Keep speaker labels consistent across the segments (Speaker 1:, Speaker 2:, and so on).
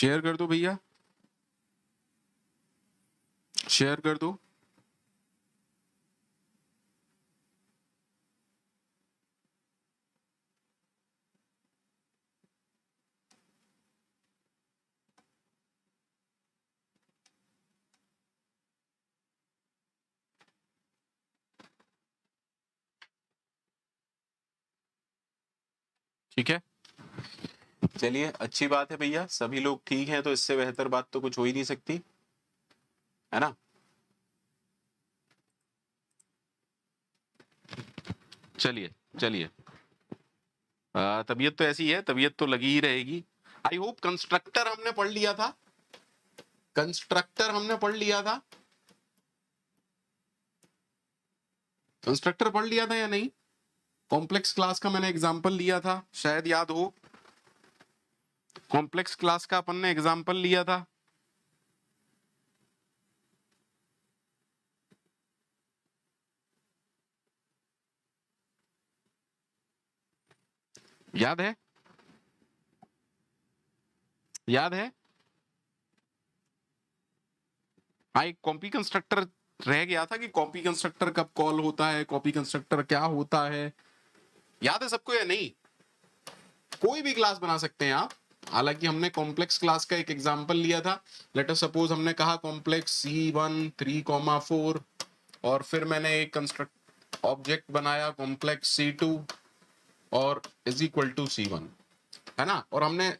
Speaker 1: Share कर दो भैया, शेयर कर दो। ठीक है, चलिए अच्छी बात है भैया, सभी लोग ठीक हैं तो इससे बेहतर बात तो कुछ हो ही नहीं सकती, है ना। चलिए चलिए, तबीयत तो ऐसी है, तबीयत तो लगी ही रहेगी। आई होप कंस्ट्रक्टर हमने पढ़ लिया था, कंस्ट्रक्टर हमने पढ़ लिया था, कंस्ट्रक्टर पढ़ लिया था या नहीं। कॉम्प्लेक्स क्लास का मैंने एग्जांपल लिया था, शायद याद हो। कॉम्प्लेक्स क्लास का अपन ने एग्जांपल लिया था, याद है, याद है। हाँ, एक कॉपी कंस्ट्रक्टर रह गया था कि कॉपी कंस्ट्रक्टर कब कॉल होता है, कॉपी कंस्ट्रक्टर क्या होता है, याद है सबको या नहीं। कोई भी क्लास बना सकते हैं आप, हालांकि हमने कॉम्प्लेक्स क्लास का एक एग्जांपल लिया था। लेट अस सपोज हमने कहा कॉम्प्लेक्स C1 3,4 और फिर मैंने एक कंस्ट्रक्ट ऑब्जेक्ट बनाया कॉम्प्लेक्स C2 और इज इक्वल टू C1, है ना। और हमने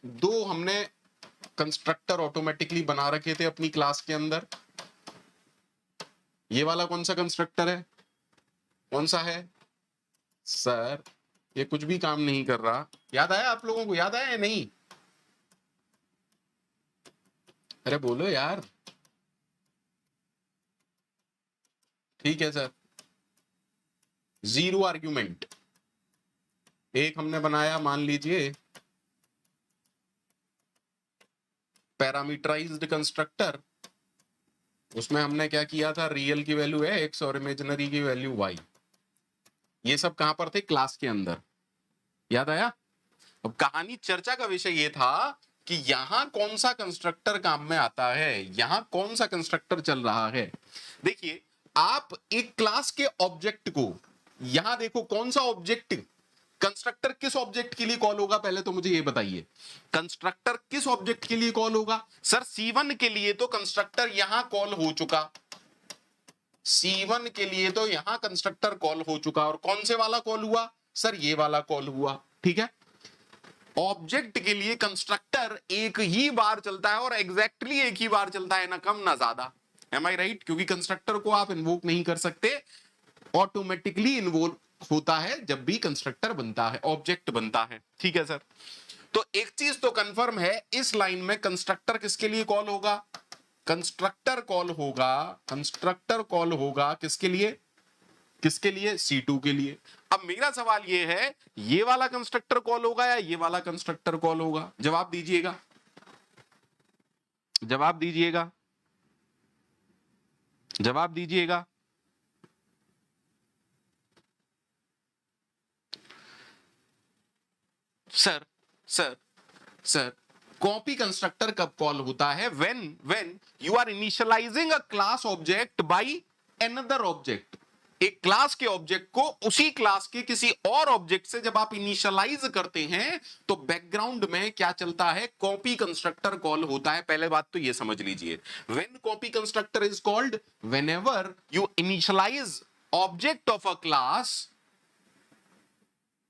Speaker 1: कंस्ट्रक्टर ऑटोमेटिकली बना रखे थे अपनी क्लास के अंदर। ये वाला कौन सा कंस्ट्रक्टर है, कौन सा है सर, ये कुछ भी काम नहीं कर रहा। याद आया आप लोगों को, याद आया या नहीं। अरे बोलो यार। ठीक है सर, जीरो आर्ग्यूमेंट एक हमने बनाया, मान लीजिए पैरामीटराइज्ड कंस्ट्रक्टर। उसमें हमने क्या किया था, रियल की वैल्यू है x और इमेजिनरी की वैल्यू y। ये सब कहां पर थे, क्लास के अंदर। याद आया। अब कहानी चर्चा का विषय ये था कि यहां कौन सा कंस्ट्रक्टर काम में आता है, यहां कौन सा कंस्ट्रक्टर चल रहा है। देखिए, आप एक क्लास के ऑब्जेक्ट को, यहां देखो कौन सा ऑब्जेक्ट, कंस्ट्रक्टर किस ऑब्जेक्ट के लिए कॉल होगा, पहले तो मुझे ये बताइए। कंस्ट्रक्टर किस ऑब्जेक्ट के लिए कॉल होगा। सर C1 के लिए तो कंस्ट्रक्टर यहां कॉल हो चुका, C1 के लिए तो यहां कंस्ट्रक्टर कॉल हो चुका। और कौन से वाला कॉल हुआ सर, ये वाला कॉल हुआ। ठीक है, ऑब्जेक्ट के लिए कंस्ट्रक्टर एक ही बार चलता है और एग्जैक्टली एक ही बार चलता है, ना कम ना ज्यादा। एम आई राइट, क्योंकि कंस्ट्रक्टर को आप इन्वोक नहीं कर सकते, ऑटोमेटिकली इन्वोल्व होता है जब भी कंस्ट्रक्टर बनता है, ऑब्जेक्ट बनता है। ठीक है सर, तो एक चीज तो कंफर्म है, इस लाइन में कंस्ट्रक्टर किसके लिए कॉल होगा, कंस्ट्रक्टर कॉल होगा, कंस्ट्रक्टर कॉल होगा किसके लिए, किसके लिए, C2 के लिए। अब मेरा सवाल ये है, ये वाला कंस्ट्रक्टर कॉल होगा या ये वाला कंस्ट्रक्टर कॉल होगा, जवाब दीजिएगा, जवाब दीजिएगा, जवाब दीजिएगा। Sir sir sir, copy constructor कब कॉल होता है, when you are initialising a class object by another object. एक क्लास के ऑब्जेक्ट को उसी क्लास के किसी और ऑब्जेक्ट से जब आप इनिशियलाइज करते हैं तो बैकग्राउंड में क्या चलता है, कॉपी कंस्ट्रक्टर कॉल होता है। पहले बात तो ये समझ लीजिए, when copy constructor is called whenever you initialise object of a class,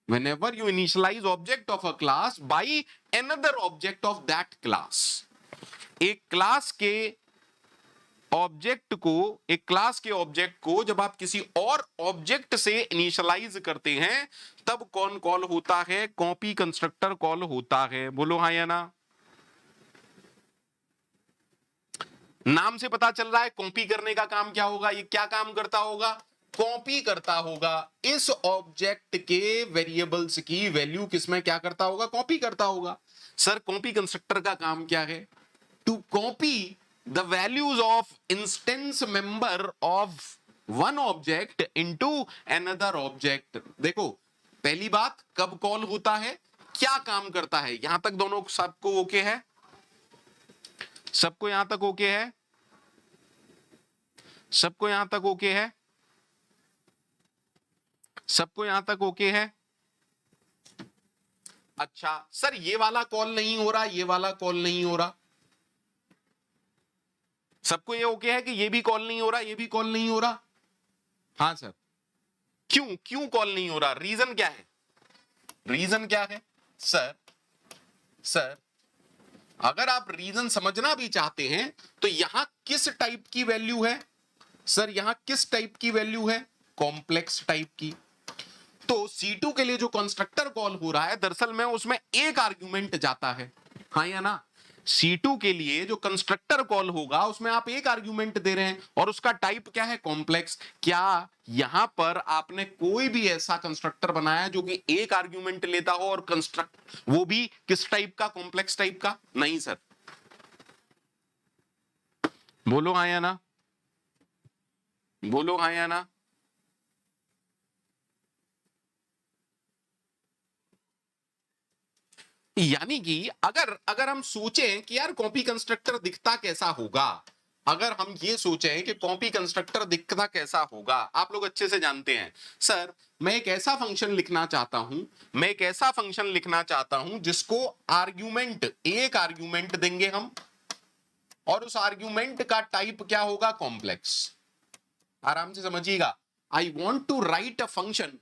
Speaker 1: whenever you initialize object of a class by another object of that class। एक क्लास के ऑब्जेक्ट को, एक क्लास के ऑब्जेक्ट को जब आप किसी और ऑब्जेक्ट से इनिशियलाइज करते हैं तब कौन कॉल होता है, कॉपी कंस्ट्रक्टर कॉल होता है। बोलो हाँ या ना। नाम से पता चल रहा है कॉपी करने का काम क्या होगा, ये क्या काम करता होगा, कॉपी करता होगा। इस ऑब्जेक्ट के वेरिएबल्स की वैल्यू किसमें क्या करता होगा, कॉपी करता होगा। सर कॉपी कंस्ट्रक्टर का काम क्या है, to copy the values of instance member of one object into another object. देखो पहली बात, कब कॉल होता है, क्या काम करता है, यहां तक दोनों सबको ओके है। सबको यहां तक ओके है? सबको यहां तक ओके है? सबको यहां तक ओके है? अच्छा सर, ये वाला कॉल नहीं हो रहा, ये वाला कॉल नहीं हो रहा। सबको ये ओके है कि ये भी कॉल नहीं हो रहा, ये भी कॉल नहीं हो रहा? हाँ सर। क्यों क्यों कॉल नहीं हो रहा? रीजन क्या है? रीजन क्या है सर? सर अगर आप रीजन समझना भी चाहते हैं तो यहां किस टाइप की वैल्यू है सर? यहां किस टाइप की वैल्यू है? कॉम्प्लेक्स टाइप की। तो C2 के लिए जो कंस्ट्रक्टर कॉल हो रहा है दरअसल में उसमें एक आर्गुमेंट जाता है, हाँ या ना? C2 के लिए जो कंस्ट्रक्टर कॉल होगा उसमें आप एक आर्गुमेंट दे रहे हैं और उसका टाइप क्या है? कॉम्प्लेक्स। क्या यहां पर आपने कोई भी ऐसा कंस्ट्रक्टर बनाया जो कि एक आर्गुमेंट लेता हो और कंस्ट्रक्ट वो भी किस टाइप का? कॉम्प्लेक्स टाइप का? नहीं सर। बोलो हाँ या ना, बोलो हाँ या ना। यानी कि अगर अगर हम सोचें कि यार कॉपी कंस्ट्रक्टर दिखता कैसा होगा, अगर हम ये सोचें कि कॉपी कंस्ट्रक्टर दिखता कैसा होगा, आप लोग अच्छे से जानते हैं सर, मैं एक ऐसा फंक्शन लिखना चाहता हूं, मैं एक ऐसा फंक्शन लिखना चाहता हूं जिसको आर्ग्यूमेंट, एक आर्ग्यूमेंट देंगे हम और उस आर्ग्यूमेंट का टाइप क्या होगा? कॉम्प्लेक्स। आराम से समझिएगा। I want to write a function,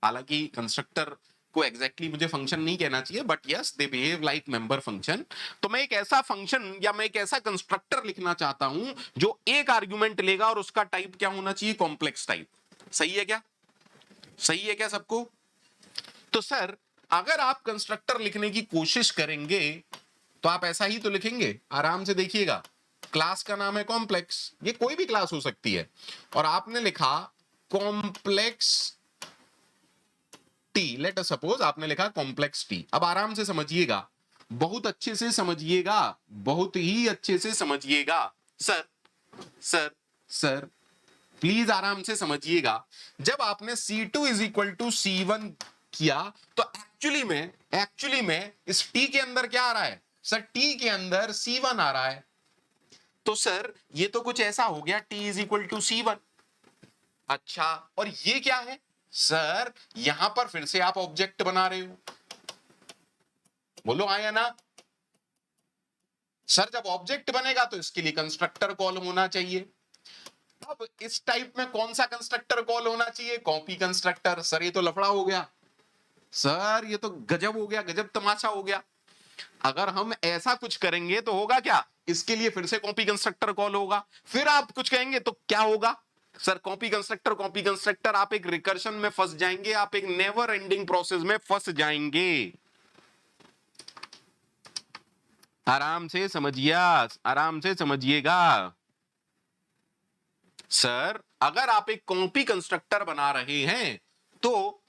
Speaker 1: हालांकि कंस्ट्रक्टर को एग्जैक्टली मुझे फंक्शन नहीं कहना चाहिए, but yes they behave like member function. तो मैं एक ऐसा फंक्शन या मैं एक ऐसा कंस्ट्रक्टर लिखना चाहता हूं जो एक आर्गुमेंट लेगा और उसका टाइप क्या होना चाहिए? Complex type. सही है क्या? सही है क्या सबको? तो सर अगर आप कंस्ट्रक्टर लिखने की कोशिश करेंगे तो आप ऐसा ही तो लिखेंगे। आराम से देखिएगा, क्लास का नाम है कॉम्प्लेक्स, ये कोई भी क्लास हो सकती है, और आपने लिखा complex T, let us suppose आपने लिखा कॉम्प्लेक्स टी। अब आराम से समझिएगा, बहुत अच्छे से समझिएगा, बहुत ही अच्छे से समझिएगा। सर सर सर प्लीज आराम से समझिएगा। जब आपने C2 is equal to C1 किया तो एक्चुअली में इस T के अंदर क्या आ रहा है सर? T के अंदर C1 आ रहा है। तो सर ये तो कुछ ऐसा हो गया, T is equal to C1। अच्छा, और ये क्या है सर? यहां पर फिर से आप ऑब्जेक्ट बना रहे हो। बोलो हाँ या ना। सर जब ऑब्जेक्ट बनेगा तो इसके लिए कंस्ट्रक्टर कॉल होना चाहिए। अब इस टाइप में कौन सा कंस्ट्रक्टर कॉल होना चाहिए? Copy constructor. सर ये तो लफड़ा हो गया, सर ये तो गजब हो गया, गजब तमाशा हो गया। अगर हम ऐसा कुछ करेंगे तो होगा क्या? इसके लिए फिर से कॉपी कंस्ट्रक्टर कॉल होगा, फिर आप कुछ कहेंगे तो क्या होगा? सर कॉपी कंस्ट्रक्टर, आप एक रिकर्शन में फंस जाएंगे, आप एक नेवर एंडिंग प्रोसेस में फंस जाएंगे। आराम से समझिए, आराम से समझिएगा। सर अगर आप एक कॉपी कंस्ट्रक्टर बना रहे हैं तो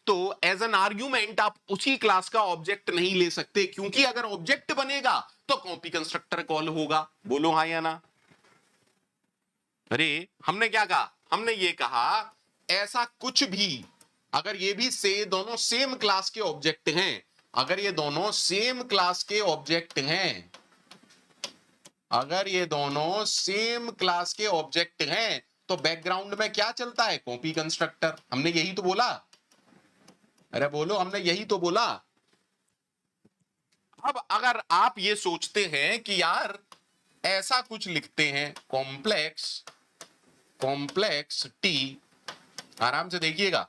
Speaker 1: एज एन आर्ग्यूमेंट आप उसी क्लास का ऑब्जेक्ट नहीं ले सकते, क्योंकि अगर ऑब्जेक्ट बनेगा तो कॉपी कंस्ट्रक्टर कॉल होगा। बोलो हाँ या ना। अरे हमने क्या कहा? हमने ये कहा ऐसा कुछ भी, अगर ये भी से दोनों सेम क्लास के ऑब्जेक्ट हैं, अगर ये दोनों सेम क्लास के ऑब्जेक्ट हैं, अगर ये दोनों सेम क्लास के ऑब्जेक्ट हैं तो बैकग्राउंड में क्या चलता है? Copy constructor. हमने यही तो बोला। अरे बोलो, हमने यही तो बोला। अब अगर आप ये सोचते हैं कि यार ऐसा कुछ लिखते हैं, कॉम्प्लेक्स टी, आराम से देखिएगा,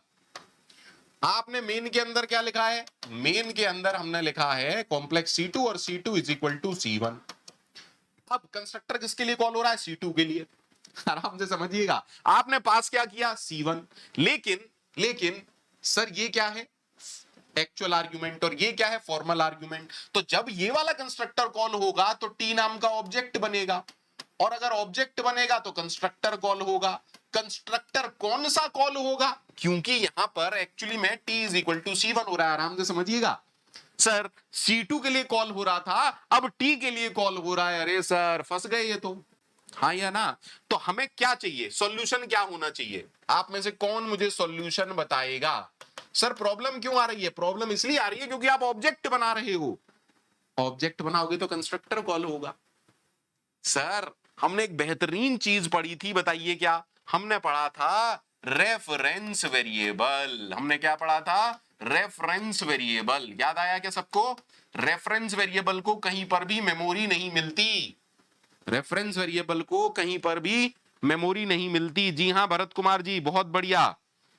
Speaker 1: आपने मेन के अंदर क्या लिखा है? मेन के अंदर हमने लिखा है कॉम्प्लेक्स C2 और C2 is equal to C1। अब कंस्ट्रक्टर किसके लिए कॉल हो रहा है? C2 के लिए। आराम से समझिएगा, आपने पास क्या किया? C1। लेकिन सर ये क्या है? एक्चुअल आर्गुमेंट, और ये क्या है? Formal argument. तो जब ये वाला कंस्ट्रक्टर कॉल होगा तो टी नाम का ऑब्जेक्ट बनेगा, और अगर ऑब्जेक्ट बनेगा तो कंस्ट्रक्टर कॉल होगा। कंस्ट्रक्टर कौन सा कॉल होगा? क्योंकि यहां पर एक्चुअली में T is equal to C1 हो रहा है। आराम से समझिएगा। सर C2 के लिए कॉल हो रहा था, अब T के लिए कॉल हो रहा है। अरे सर फंस गए ये तो, हाँ या ना। तो हमें क्या चाहिए? सॉल्यूशन क्या होना चाहिए? आप में से कौन मुझे सॉल्यूशन बताएगा? सर प्रॉब्लम क्यों आ रही है? प्रॉब्लम इसलिए आ रही है क्योंकि आप ऑब्जेक्ट बना रहे हो। ऑब्जेक्ट बनाओगे तो कंस्ट्रक्टर कॉल होगा। सर हमने एक बेहतरीन चीज पढ़ी थी, बताइए क्या? हमने पढ़ा था रेफरेंस वेरिएबल। हमने क्या पढ़ा था? Reference variable. याद आया क्या सबको? रेफरेंस वेरिएबल को कहीं पर भी मेमोरी नहीं मिलती। रेफरेंस वेरिएबल को कहीं पर भी मेमोरी नहीं मिलती। जी हाँ भरत कुमार जी, बहुत बढ़िया,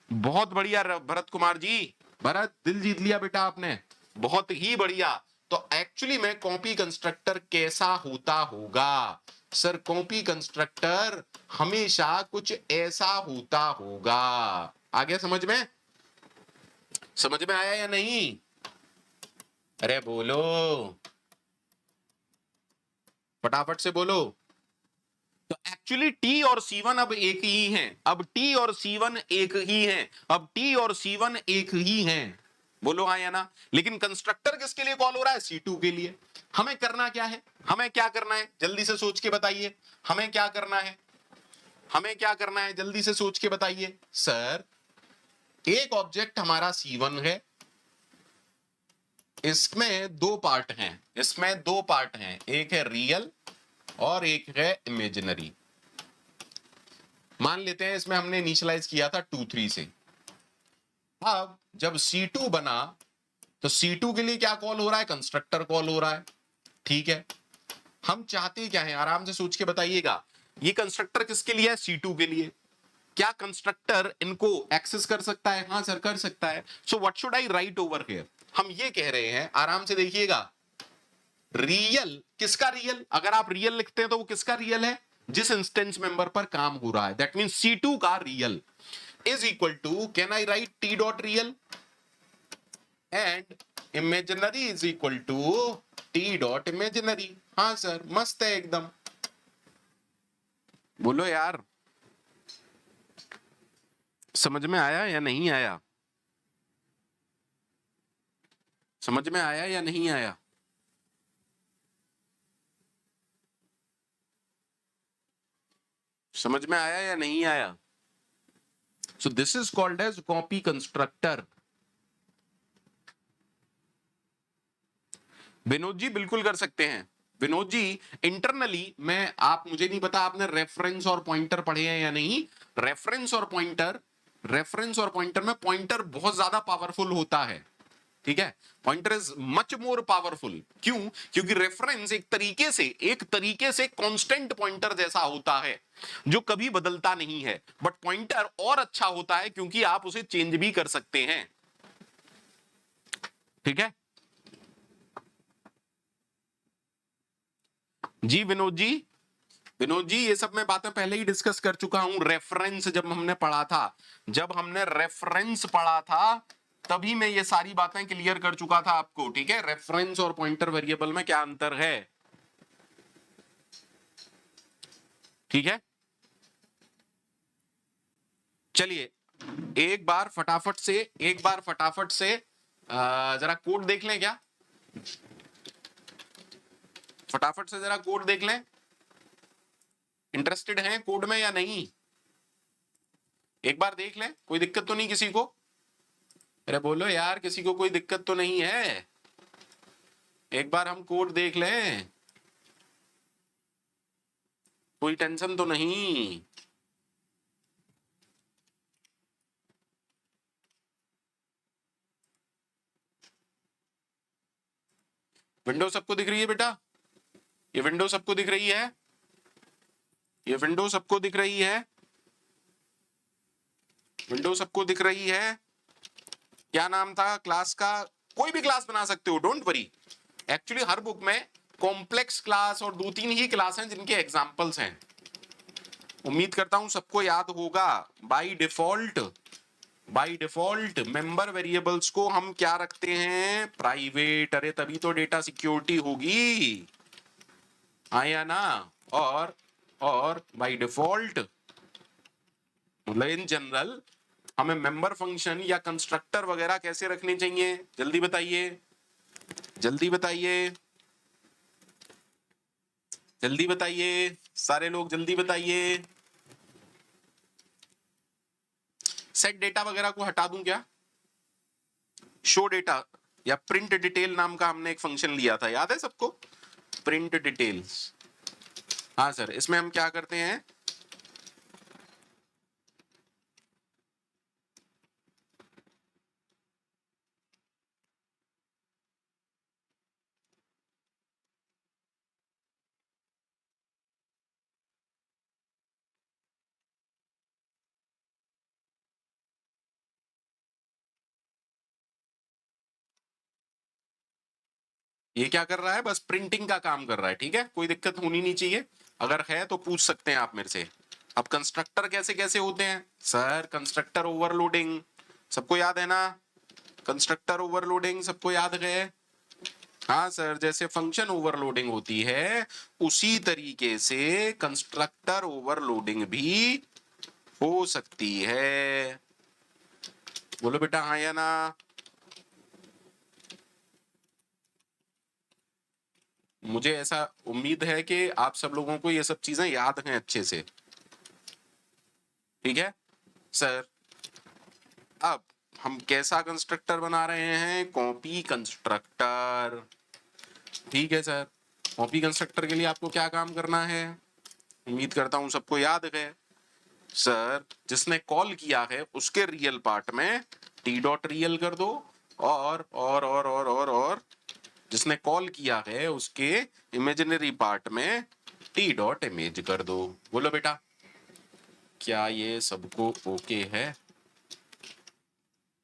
Speaker 1: बहुत बढ़िया भरत कुमार जी। भरत, दिल जीत लिया बेटा आपने, बहुत ही बढ़िया। तो एक्चुअली में कॉपी कंस्ट्रक्टर कैसा होता होगा? सर कॉपी कंस्ट्रक्टर हमेशा कुछ ऐसा होता होगा। आ गया समझ में? समझ में आया या नहीं? अरे बोलो, फटाफट से बोलो। तो एक्चुअली टी और C1 अब एक ही हैं। अब टी और C1 एक ही हैं। अब टी और C1 एक ही हैं। बोलो हाँ या ना? लेकिन कंस्ट्रक्टर किसके लिए कॉल हो रहा है? C2 के लिए। हमें करना क्या है? हमें क्या करना है? जल्दी से सोच के बताइए, हमें क्या करना है? हमें क्या करना है? जल्दी से सोच के बताइए। सर एक ऑब्जेक्ट हमारा C1 है, इसमें दो पार्ट हैं, इसमें दो पार्ट हैं, एक है रियल और एक है इमेजिनरी। मान लेते हैं इसमें हमने इनिशियलाइज किया था 2 3 से। अब जब C2 बना तो C2 के लिए क्या कॉल हो रहा है? कंस्ट्रक्टर कॉल हो रहा है। ठीक है, हम चाहते क्या है? आराम से सोच के बताइएगा। ये कंस्ट्रक्टर किसके लिए है? C2 के लिए। क्या कंस्ट्रक्टर इनको एक्सेस कर सकता है? हाँ सर कर सकता है। So what should I right over here? हम ये कह रहे हैं, आराम से देखिएगा, रियल किसका रियल? अगर आप रियल लिखते हैं तो वो किसका रियल है? जिस इंस्टेंस मेंबर पर काम हो रहा है, दैट मींस C2 का real is equal to, can I write T dot real and imaginary is equal to T dot imaginary. हाँ सर, मस्त है एकदम। बोलो यार, समझ में आया या नहीं आया? समझ में आया या नहीं आया? समझ में आया या नहीं आया? So this is called as copy constructor. Vinod ji बिल्कुल कर सकते हैं। विनोद जी इंटरनली मैं, आप, मुझे नहीं पता आपने रेफरेंस और पॉइंटर पढ़े हैं या नहीं। रेफरेंस और पॉइंटर, रेफरेंस और पॉइंटर में पॉइंटर बहुत ज्यादा पावरफुल होता है। ठीक है, pointer is much more powerful. क्यों? क्योंकि रेफरेंस एक तरीके से कांस्टेंट पॉइंटर जैसा होता है जो कभी बदलता नहीं है। बट पॉइंटर और अच्छा होता है क्योंकि आप उसे चेंज भी कर सकते हैं। ठीक है जी विनोद जी। विनोद जी ये सब मैं बातें पहले ही डिस्कस कर चुका हूं। रेफरेंस जब हमने पढ़ा था, जब हमने रेफरेंस पढ़ा था तभी मैं ये सारी बातें क्लियर कर चुका था आपको। ठीक है, रेफरेंस और पॉइंटर वेरिएबल में क्या अंतर है? ठीक है, चलिए एक बार फटाफट से जरा कोड देख लें क्या? फटाफट से जरा कोड देख लें। इंटरेस्टेड हैं कोड में या नहीं? एक बार देख लें, कोई दिक्कत तो नहीं किसी को? अरे बोलो यार, किसी को कोई दिक्कत तो नहीं है? एक बार हम कोड देख लें, कोई टेंशन तो नहीं? विंडो सबको दिख रही है बेटा? ये विंडो सबको दिख रही है? ये विंडो सबको दिख रही है? विंडो सबको दिख रही है? क्या नाम था क्लास का? कोई भी क्लास बना सकते हो, don't worry. Actually her book में कॉम्प्लेक्स क्लास और 2 3 ही क्लास हैं जिनके एग्जांपल्स हैं। उम्मीद करता हूं सबको याद होगा। बाय डिफॉल्ट मेंबर वेरिएबल्स को हम क्या रखते हैं? प्राइवेट। अरे तभी तो डेटा सिक्योरिटी होगी, आया ना? और बाय डिफॉल्ट मतलब इन जनरल हमें मेंबर फंक्शन या कंस्ट्रक्टर वगैरह कैसे रखने चाहिए? जल्दी बताइए, जल्दी बताइए, जल्दी बताइए, सारे लोग जल्दी बताइए। सेट डेटा वगैरह को हटा दूं क्या? शो डेटा या प्रिंट डिटेल नाम का हमने एक फंक्शन लिया था, याद है सबको? Print details. हाँ सर, इसमें हम क्या करते हैं, ये क्या कर रहा है, बस प्रिंटिंग का काम कर रहा है, ठीक है, कोई दिक्कत होनी नहीं चाहिए, अगर है तो पूछ सकते हैं आप मेरे से। अब कंस्ट्रक्टर कैसे कैसे होते हैं सर, कंस्ट्रक्टर ओवरलोडिंग सबको याद है ना, कंस्ट्रक्टर ओवरलोडिंग सबको याद है। हाँ सर, जैसे फंक्शन ओवरलोडिंग होती है उसी तरीके से कंस्ट्रक्टर ओवरलोडिंग भी हो सकती है। बोलो बेटा हाँ या ना। मुझे ऐसा उम्मीद है कि आप सब लोगों को ये सब चीजें याद हैं अच्छे से, ठीक है सर। अब हम कैसा कंस्ट्रक्टर बना रहे हैं, कॉपी कंस्ट्रक्टर, ठीक है सर। कॉपी कंस्ट्रक्टर के लिए आपको क्या काम करना है, उम्मीद करता हूं सबको याद है सर, जिसने कॉल किया है उसके रियल पार्ट में टी डॉट रियल कर दो, और जिसने कॉल किया है उसके इमेजिनरी पार्ट में टी डॉट इमेज कर दो। बोलो बेटा क्या ये सबको ओके है।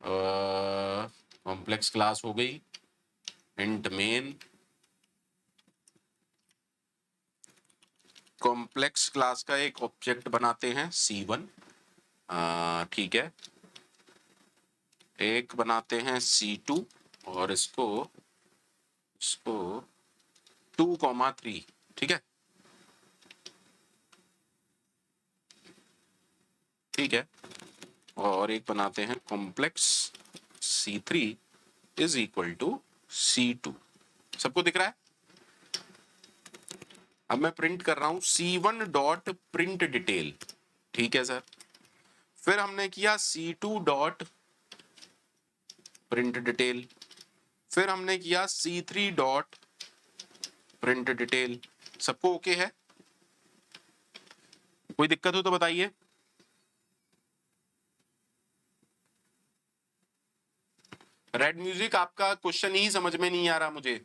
Speaker 1: कॉम्प्लेक्स क्लास हो गई, इंट मेन, कॉम्प्लेक्स क्लास का एक ऑब्जेक्ट बनाते हैं C1, ठीक है, एक बनाते हैं C2 और इसको 2,3, ठीक है, ठीक है, और एक बनाते हैं complex C3 is equal to C2। सबको दिख रहा है। अब मैं प्रिंट कर रहा हूं C1 डॉट प्रिंट डिटेल, ठीक है सर। फिर हमने किया C2 डॉट प्रिंट डिटेल, फिर हमने किया C3 डॉट प्रिंट डिटेल। सबको ओके है, कोई दिक्कत हो तो बताइए। रेड म्यूजिक आपका क्वेश्चन ही समझ में नहीं आ रहा मुझे,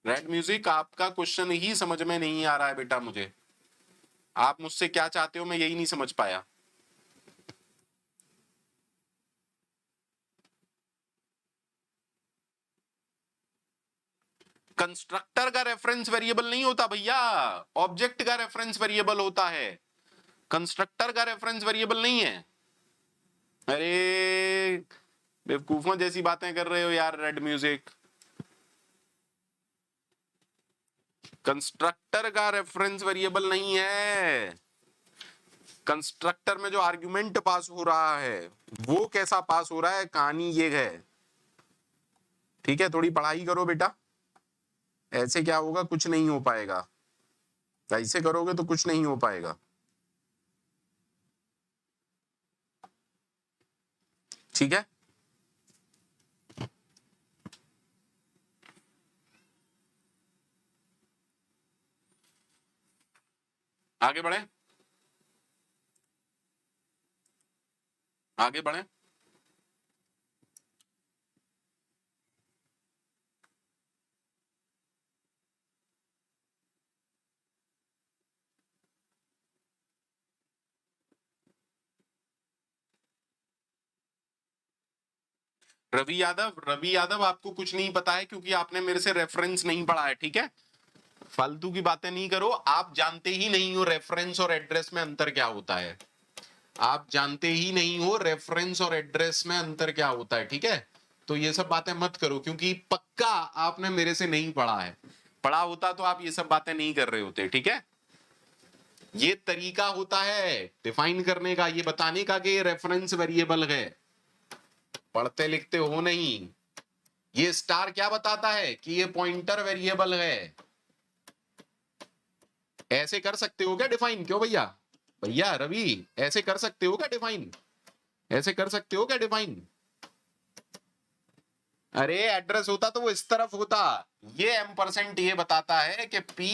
Speaker 1: रेड म्यूजिक आपका क्वेश्चन ही समझ में नहीं आ रहा है बेटा मुझे, आप मुझसे क्या चाहते हो मैं यही नहीं समझ पाया। कंस्ट्रक्टर का रेफरेंस वेरिएबल नहीं होता भैया, ऑब्जेक्ट का रेफरेंस वेरिएबल होता है, कंस्ट्रक्टर का रेफरेंस वेरिएबल नहीं है। अरे बेवकूफों जैसी बातें कर रहे हो यार रेड म्यूजिक। कंस्ट्रक्टर का रेफरेंस वेरिएबल नहीं है, कंस्ट्रक्टर में जो आर्गुमेंट पास हो रहा है वो कैसा पास हो रहा है, कहानी ये है, ठीक है। थोड़ी पढ़ाई करो बेटा, ऐसे क्या होगा, कुछ नहीं हो पाएगा, ऐसे करोगे तो कुछ नहीं हो पाएगा, ठीक है। आगे बढ़े, आगे बढ़े। रवि यादव आपको कुछ नहीं पता है क्योंकि आपने मेरे से रेफरेंस नहीं पढ़ा है, ठीक है। फालतू की बातें नहीं करो, आप जानते ही नहीं हो रेफरेंस और एड्रेस में अंतर क्या होता है, आप जानते ही नहीं हो रेफरेंस और एड्रेस में अंतर क्या होता है, ठीक है। तो ये सब बातें मत करो क्योंकि पक्का आपने मेरे से नहीं पढ़ा है, पढ़ा होता तो आप ये सब बातें नहीं कर रहे होते, ठीक है। ये तरीका होता है डिफाइन करने का, ये बताने का कि ये रेफरेंस वेरिएबल है, पढ़ते लिखते हो नहीं। ये स्टार क्या बताता है कि ये पॉइंटर वेरिएबल है। ऐसे कर सकते हो क्या डिफाइन, क्यों भैया, भैया रवि ऐसे कर सकते हो क्या डिफाइन, ऐसे कर सकते हो क्या डिफाइन। अरे एड्रेस होता तो वो इस तरफ होता। ये M% ये बताता है कि P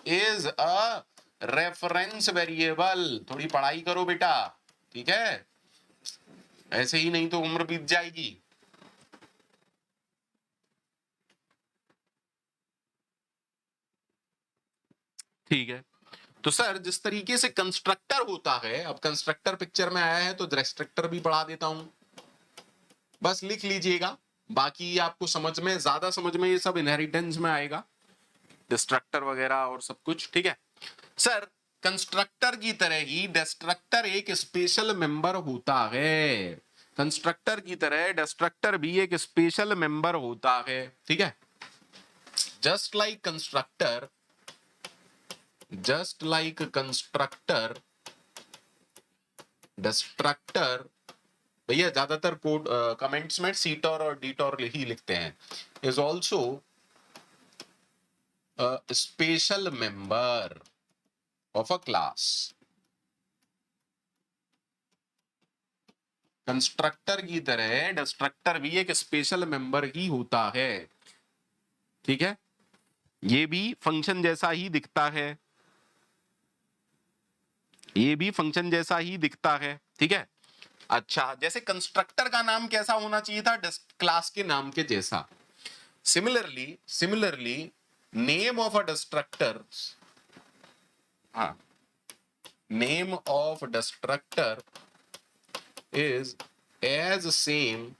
Speaker 1: is a reference variable. थोड़ी पढ़ाई करो बेटा, ठीक है, ऐसे ही नहीं तो उम्र बीत जाएगी। ठीक है, तो सर जिस तरीके से कंस्ट्रक्टर होता है, अब कंस्ट्रक्टर पिक्चर में आया है तो डिस्ट्रक्टर भी पढ़ा देता हूं, बस लिख लीजिएगा। बाकी आपको समझ में, ज्यादा समझ में ये सब इनहेरिटेंस में आएगा, डिस्ट्रक्टर वगैरह और सब कुछ। ठीक है सर, कंस्ट्रक्टर की तरह ही डिस्ट्रक्टर एक स्पेशल मेंबर होता है। कंस्ट्रक्टर की तरह डिस्ट्रक्टर भी एक स्पेशल मेंबर होता है। ठीक है, just like constructor, just like constructor, destructor, भैया ज्यादातर कोड कमेंट्स में सीटोर और डीटोर ही लिखते हैं, is also special member of a class. Constructor की तरह डिस्ट्रक्टर भी एक स्पेशल मेंबर ही होता है। ठीक है, ये भी फंक्शन जैसा ही दिखता है, ये भी फंक्शन जैसा ही दिखता है। ठीक है, अच्छा, जैसे कंस्ट्रक्टर का नाम कैसा होना चाहिए था, क्लास के नाम के जैसा। Similarly name of a destructor, हाँ, name of destructor is as same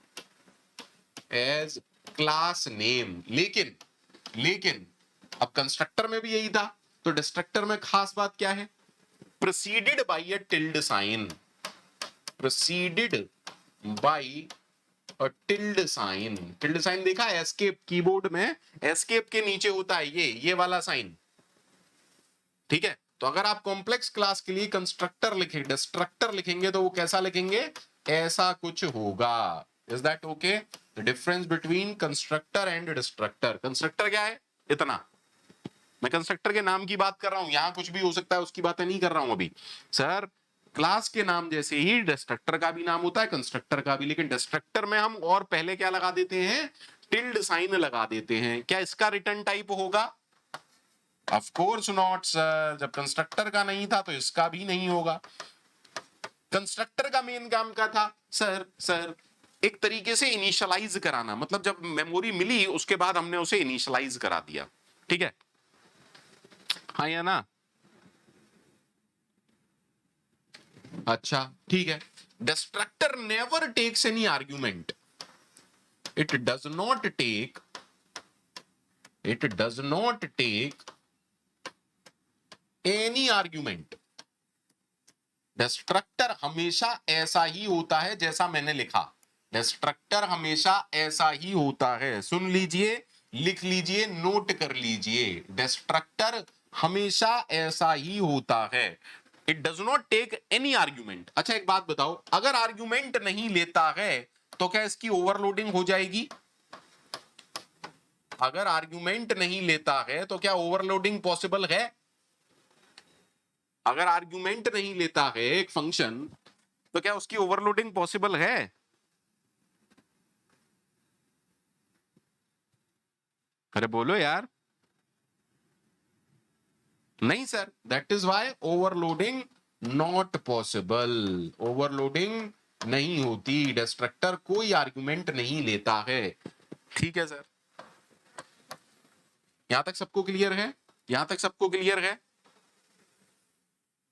Speaker 1: as class name. लेकिन अब कंस्ट्रक्टर में भी यही था, तो डिस्ट्रक्टर में खास बात क्या है, प्रीसीडेड बाय अ टिल्ड साइन, प्रीसीडेड बाय अ टिल्ड साइन। टिल्ड साइन देखा है एस्केप कीबोर्ड में, एस्केप के नीचे होता है ये वाला साइन। ठीक है, तो अगर आप कॉम्प्लेक्स क्लास के लिए कंस्ट्रक्टर लिखें, डिस्ट्रक्टर लिखेंगे तो वो कैसा लिखेंगे, ऐसा कुछ होगा। Is that okay? The difference between constructor and destructor, constructor क्या है, इतना, मैं कंस्ट्रक्टर के नाम की बात कर रहा हूं, यहां कुछ भी हो सकता है उसकी बातें नहीं कर रहा हूं अभी। सर क्लास के नाम जैसे ही डिस्ट्रक्टर का भी नाम होता है, कंस्ट्रक्टर का भी, लेकिन डिस्ट्रक्टर में हम और पहले क्या लगा देते हैं, टिल्ड साइन लगा देते हैं। क्या इसका रिटर्न टाइप होगा? ऑफ कोर्स नॉट सर, जब कंस्ट्रक्टर का नहीं था तो इसका भी नहीं होगा। कंस्ट्रक्टर का मेन काम क्या था सर एक तरीके से इनिशियलाइज कराना, मतलब जब मेमोरी मिली उसके बाद हमने उसे इनिशियलाइज करा दिया। ठीक है, हाँ या ना? अच्छा ठीक है, destructor never takes any argument, it does not take, it does not take any argument. Destructor हमेशा ऐसा ही होता है जैसा मैंने लिखा, डिस्ट्रक्टर हमेशा ऐसा ही होता है। सुन लीजिए, लिख लीजिए, नोट कर लीजिए, डिस्ट्रक्टर हमेशा ऐसा ही होता है। It does not take any argument. अच्छा एक बात बताओ, अगर आर्ग्यूमेंट नहीं लेता है तो क्या इसकी ओवरलोडिंग हो जाएगी? अगर आर्ग्यूमेंट नहीं लेता है तो क्या ओवरलोडिंग पॉसिबल है? अगर आर्ग्यूमेंट नहीं लेता है एक फंक्शन तो क्या उसकी ओवरलोडिंग पॉसिबल है? अरे बोलो यार। नहीं sir, that is why overloading not possible, overloading नहीं होती, डिस्ट्रक्टर कोई आर्गुमेंट नहीं लेता है। ठीक है सर, यहां तक सबको क्लियर है? यहां तक सबको क्लियर है?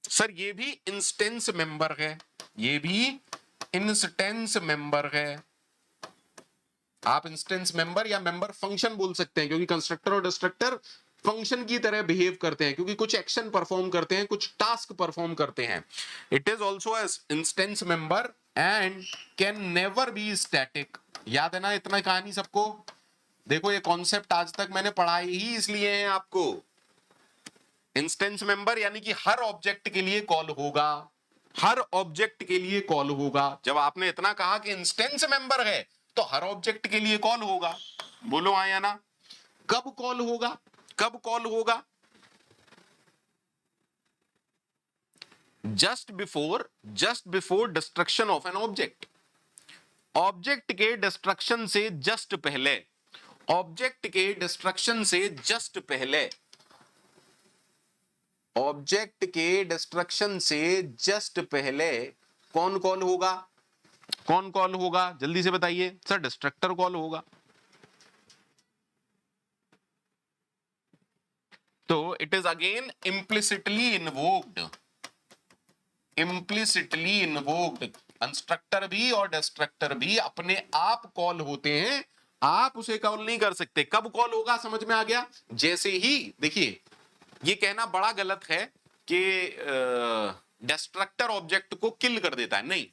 Speaker 1: सर ये भी इंस्टेंस मेंबर है, ये भी इंस्टेंस मेंबर है। आप इंस्टेंस मेंबर या मेंबर फंक्शन बोल सकते हैं, क्योंकि कंस्ट्रक्टर और डिस्ट्रक्टर फंक्शन की तरह बिहेव करते हैं, क्योंकि कुछ एक्शन परफॉर्म करते हैं, कुछ टास्क परफॉर्म करते हैं। It is also as instance member and can never be static. याद है ना इतना कहानी सबको? देखो ये कॉन्सेप्ट आज तक मैंने पढ़ाई ही इसलिए है आपको। इंस्टेंस मेंबर यानी कि हर ऑब्जेक्ट के लिए कॉल होगा, हर ऑब्जेक्ट के लिए कॉल होगा। जब आपने इतना कहा कि इंस्टेंस मेंबर है तो हर ऑब्जेक्ट के लिए कॉल होगा। बोलो हाँ या ना? कब कॉल होगा? कब कॉल होगा? Just before destruction of an object. Object के डिस्ट्रक्शन से जस्ट पहले, ऑब्जेक्ट के डिस्ट्रक्शन से जस्ट पहले, ऑब्जेक्ट के डिस्ट्रक्शन से जस्ट पहले कौन कॉल होगा? कौन कॉल होगा जल्दी से बताइए सर। डिस्ट्रक्टर कॉल होगा। तो it is again implicitly invoked, implicitly invoked. Constructor भी और डिस्ट्रक्टर भी अपने आप कॉल होते हैं, आप उसे कॉल नहीं कर सकते। कब कॉल होगा समझ में आ गया? जैसे ही, देखिए ये कहना बड़ा गलत है कि डिस्ट्रक्टर ऑब्जेक्ट को किल कर देता है, नहीं,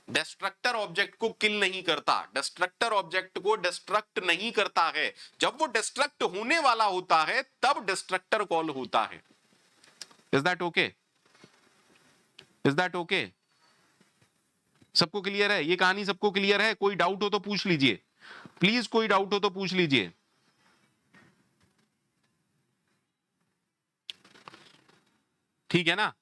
Speaker 1: डिस्ट्रक्टर ऑब्जेक्ट को किल नहीं करता, डिस्ट्रक्टर ऑब्जेक्ट को डिस्ट्रक्ट नहीं करता है। जब वो डिस्ट्रक्ट होने वाला होता है तब डिस्ट्रक्टर कॉल होता है। Is that okay? Is that okay? सबको क्लियर है? ये कहानी सबको क्लियर है? कोई डाउट हो तो पूछ लीजिए प्लीज, कोई डाउट हो तो पूछ लीजिए। ठीक है ना?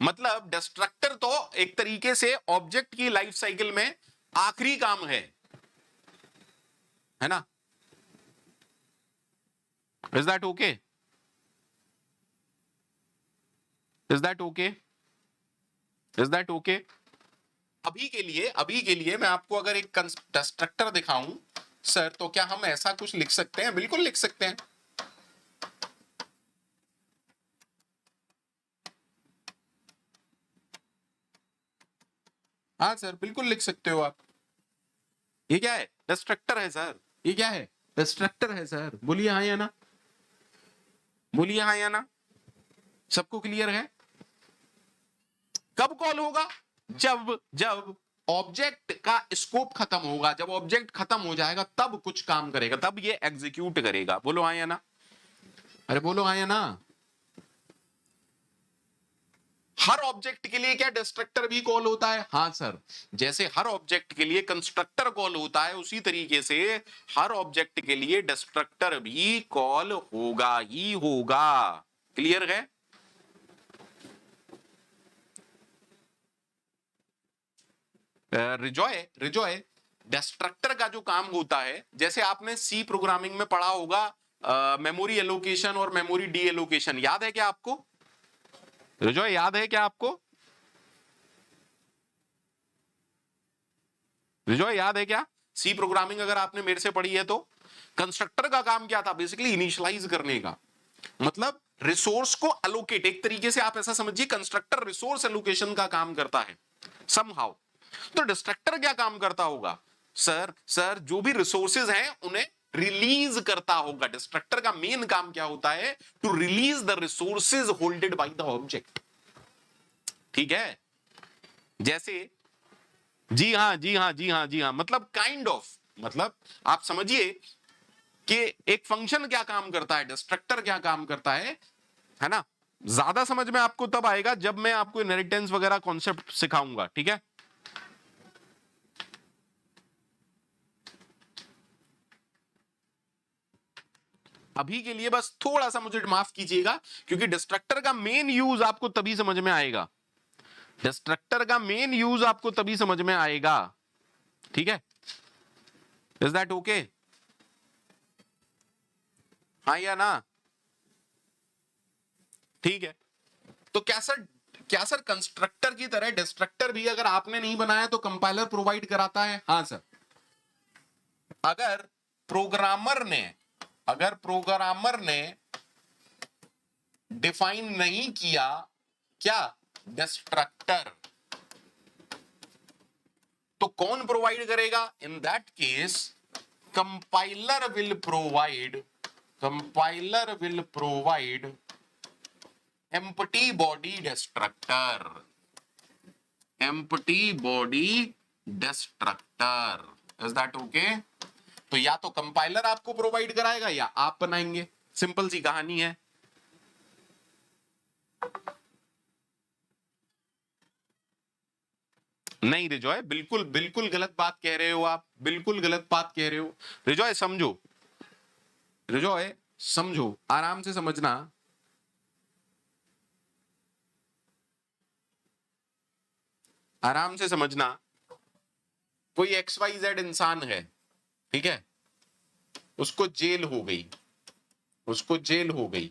Speaker 1: मतलब डिस्ट्रक्टर तो एक तरीके से ऑब्जेक्ट की लाइफ साइकिल में आखिरी काम है ना? Is that okay? Is that okay? Is that okay? अभी के लिए मैं आपको अगर एक डिस्ट्रक्टर दिखाऊं सर, तो क्या हम ऐसा कुछ लिख सकते हैं? बिल्कुल लिख सकते हैं। हाँ सर, बिल्कुल लिख सकते हो आप। ये क्या है? डिस्ट्रक्टर है सर। ये क्या है? डिस्ट्रक्टर है सर। बोलिए हाँ या ना, बोलिए हाँ या ना। सबको क्लियर है? कब कॉल होगा? जब जब ऑब्जेक्ट का स्कोप खत्म होगा, जब ऑब्जेक्ट खत्म हो जाएगा तब कुछ काम करेगा, तब ये एग्जीक्यूट करेगा। बोलो हाँ या ना, अरे बोलो हाँ या ना। हर ऑब्जेक्ट के लिए क्या डिस्ट्रक्टर भी कॉल होता है? हाँ सर। जैसे हर ऑब्जेक्ट के लिए कंस्ट्रक्टर कॉल होता है, उसी तरीके से हर ऑब्जेक्ट के लिए डिस्ट्रक्टर भी कॉल होगा ही होगा। क्लियर है? रिजॉय, रिजॉय डिस्ट्रक्टर का जो काम होता है, जैसे आपने सी प्रोग्रामिंग में पढ़ा होगा मेमोरी एलोकेशन और मेमोरी डी एलोकेशन, याद है क्या आपको? रिजॉय याद है क्या आपको? रिजॉय याद है क्या? सी प्रोग्रामिंग अगर आपने मेरे से पढ़ी है तो कंस्ट्रक्टर का काम क्या था? बेसिकली इनिशियलाइज करने का, मतलब रिसोर्स को अलोकेट। एक तरीके से आप ऐसा समझिए, कंस्ट्रक्टर रिसोर्स एलोकेशन का काम करता है समहाउ। तो डिस्ट्रक्टर क्या काम करता होगा? सर जो भी रिसोर्सेज हैं उन्हें रिलीज करता होगा। डिस्ट्रक्टर का मेन काम क्या होता है? To release the resources holded by the object. ठीक है? जैसे जी हाँ, जी हाँ, जी हाँ, जी हाँ, मतलब काइंड ऑफ, मतलब आप समझिए कि एक फंक्शन क्या काम करता है, डिस्ट्रक्टर क्या काम करता है ना? ज्यादा समझ में आपको तब आएगा जब मैं आपको इनहेरिटेंस वगैरह कॉन्सेप्ट सिखाऊंगा। ठीक है? अभी के लिए बस थोड़ा सा मुझे माफ कीजिएगा, क्योंकि डिस्ट्रक्टर का मेन यूज आपको तभी समझ में आएगा, डिस्ट्रक्टर का मेन यूज आपको तभी समझ में आएगा। ठीक है? Is that okay? हाँ या ना? ठीक है। तो क्या सर कंस्ट्रक्टर की तरह डिस्ट्रक्टर भी अगर आपने नहीं बनाया तो कंपाइलर प्रोवाइड कराता है? हाँ सर। अगर प्रोग्रामर ने डिफाइन नहीं किया क्या डिस्ट्रक्टर, तो कौन प्रोवाइड करेगा? In that case compiler will provide empty body destructor, empty body destructor. Is that okay? तो या तो कंपाइलर आपको प्रोवाइड कराएगा या आप बनाएंगे, सिंपल सी कहानी है। नहीं रिजॉय, बिल्कुल बिल्कुल गलत बात कह रहे हो आप, बिल्कुल गलत बात कह रहे हो। रिजॉय समझो, रिजॉय समझो, आराम से समझना। आराम से समझना। कोई XYZ इंसान है, ठीक है, उसको जेल हो गई, उसको जेल हो गई,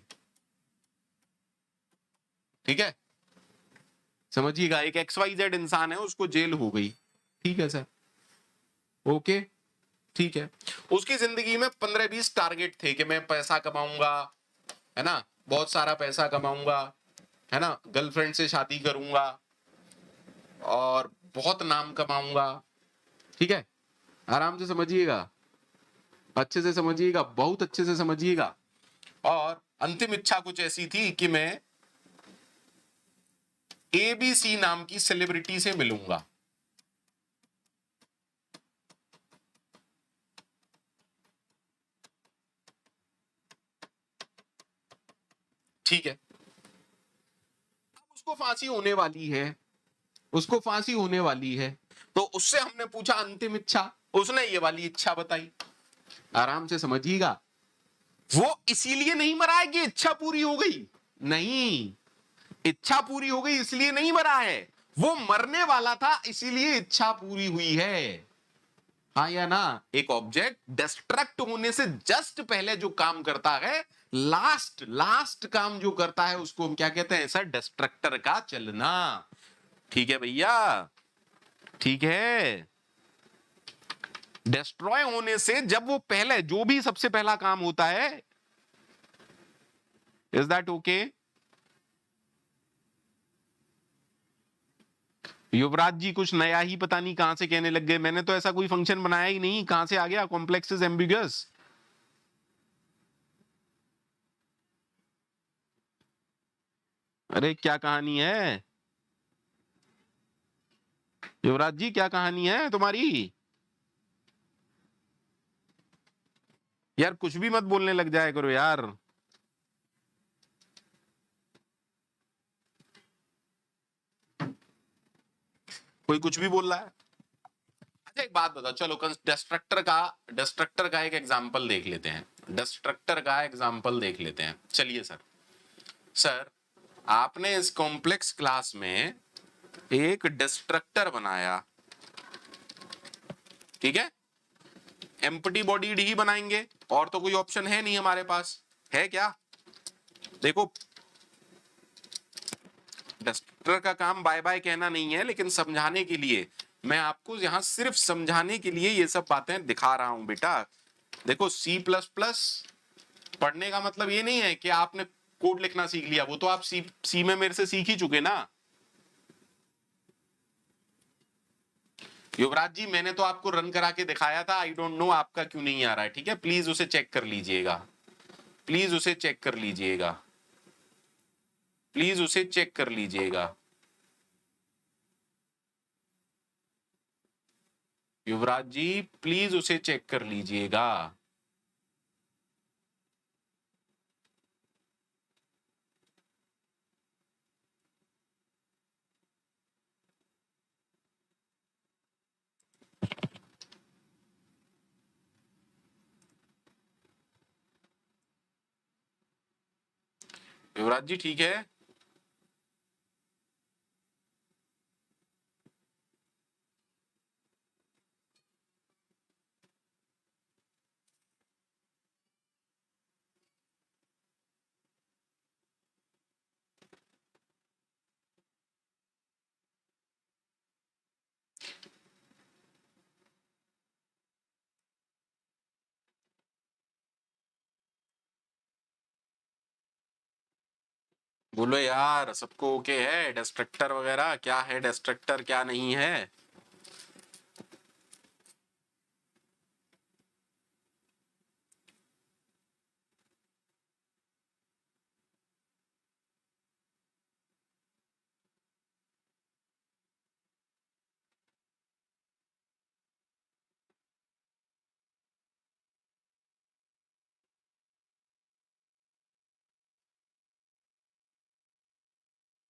Speaker 1: ठीक है, समझिएगा, एक XYZ इंसान है, उसको जेल हो गई, ठीक है सर, ओके, ठीक है। उसकी जिंदगी में 15-20 टारगेट थे कि मैं पैसा कमाऊंगा, है ना, बहुत सारा पैसा कमाऊंगा, है ना, गर्लफ्रेंड से शादी करूंगा और बहुत नाम कमाऊंगा, ठीक है, आराम से समझिएगा, अच्छे से समझिएगा, बहुत अच्छे से समझिएगा। और अंतिम इच्छा कुछ ऐसी थी कि मैं ABC नाम की सेलिब्रिटी से मिलूंगा, ठीक है। उसको फांसी होने वाली है, उसको फांसी होने वाली है, तो उससे हमने पूछा अंतिम इच्छा, उसने ये वाली इच्छा बताई, आराम से समझिएगा। वो इसीलिए नहीं मरा है कि इच्छा पूरी हो गई, नहीं, इच्छा पूरी हो गई इसलिए नहीं मरा है, वो मरने वाला था इसीलिए इच्छा पूरी हुई है, हाँ या ना। एक ऑब्जेक्ट डिस्ट्रक्ट होने से जस्ट पहले जो काम करता है, लास्ट लास्ट काम जो करता है, उसको हम क्या कहते हैं सर, डिस्ट्रक्टर का चलना, ठीक है भैया, ठीक है। डिस्ट्रॉय होने से जब वो पहले जो भी सबसे पहला काम होता है, इज दैट ओके? युवराज जी कुछ नया ही पता नहीं कहां से कहने लग गए, मैंने तो ऐसा कोई फंक्शन बनाया ही नहीं, कहां से आ गया कॉम्प्लेक्स इज एम्बिगुअस? अरे क्या कहानी है युवराज जी, क्या कहानी है तुम्हारी? यार कुछ भी मत बोलने लग जाया करो यार। कोई कुछ भी बोल रहा है। अच्छा एक बात बताओ, चलो डिस्ट्रक्टर का एक एग्जांपल देख लेते हैं, डिस्ट्रक्टर का एग्जांपल देख लेते हैं, चलिए सर। सर आपने इस कॉम्प्लेक्स क्लास में एक डिस्ट्रक्टर बनाया, ठीक है, एम्प्टी बॉडीड ही बनाएंगे, और तो कोई ऑप्शन है नहीं हमारे पास, है क्या? देखो डिस्ट्रक्टर का काम बाय बाय कहना नहीं है, लेकिन समझाने के लिए मैं आपको यहां सिर्फ समझाने के लिए ये सब बातें दिखा रहा हूं बेटा। देखो C++ पढ़ने का मतलब ये नहीं है कि आपने कोड लिखना सीख लिया, वो तो आप सी में मेरे से सीख ही चुके ना। युवराज जी मैंने तो आपको रन करा के दिखाया था, आई डोंट नो आपका क्यों नहीं आ रहा है, ठीक है, प्लीज उसे चेक कर लीजिएगा, प्लीज उसे चेक कर लीजिएगा, प्लीज उसे चेक कर लीजिएगा। युवराज जी प्लीज उसे चेक कर लीजिएगा। युवराज जी ठीक है, बोलो यार सबको ओके है? डिस्ट्रक्टर वगैरह क्या है, डिस्ट्रक्टर क्या नहीं है?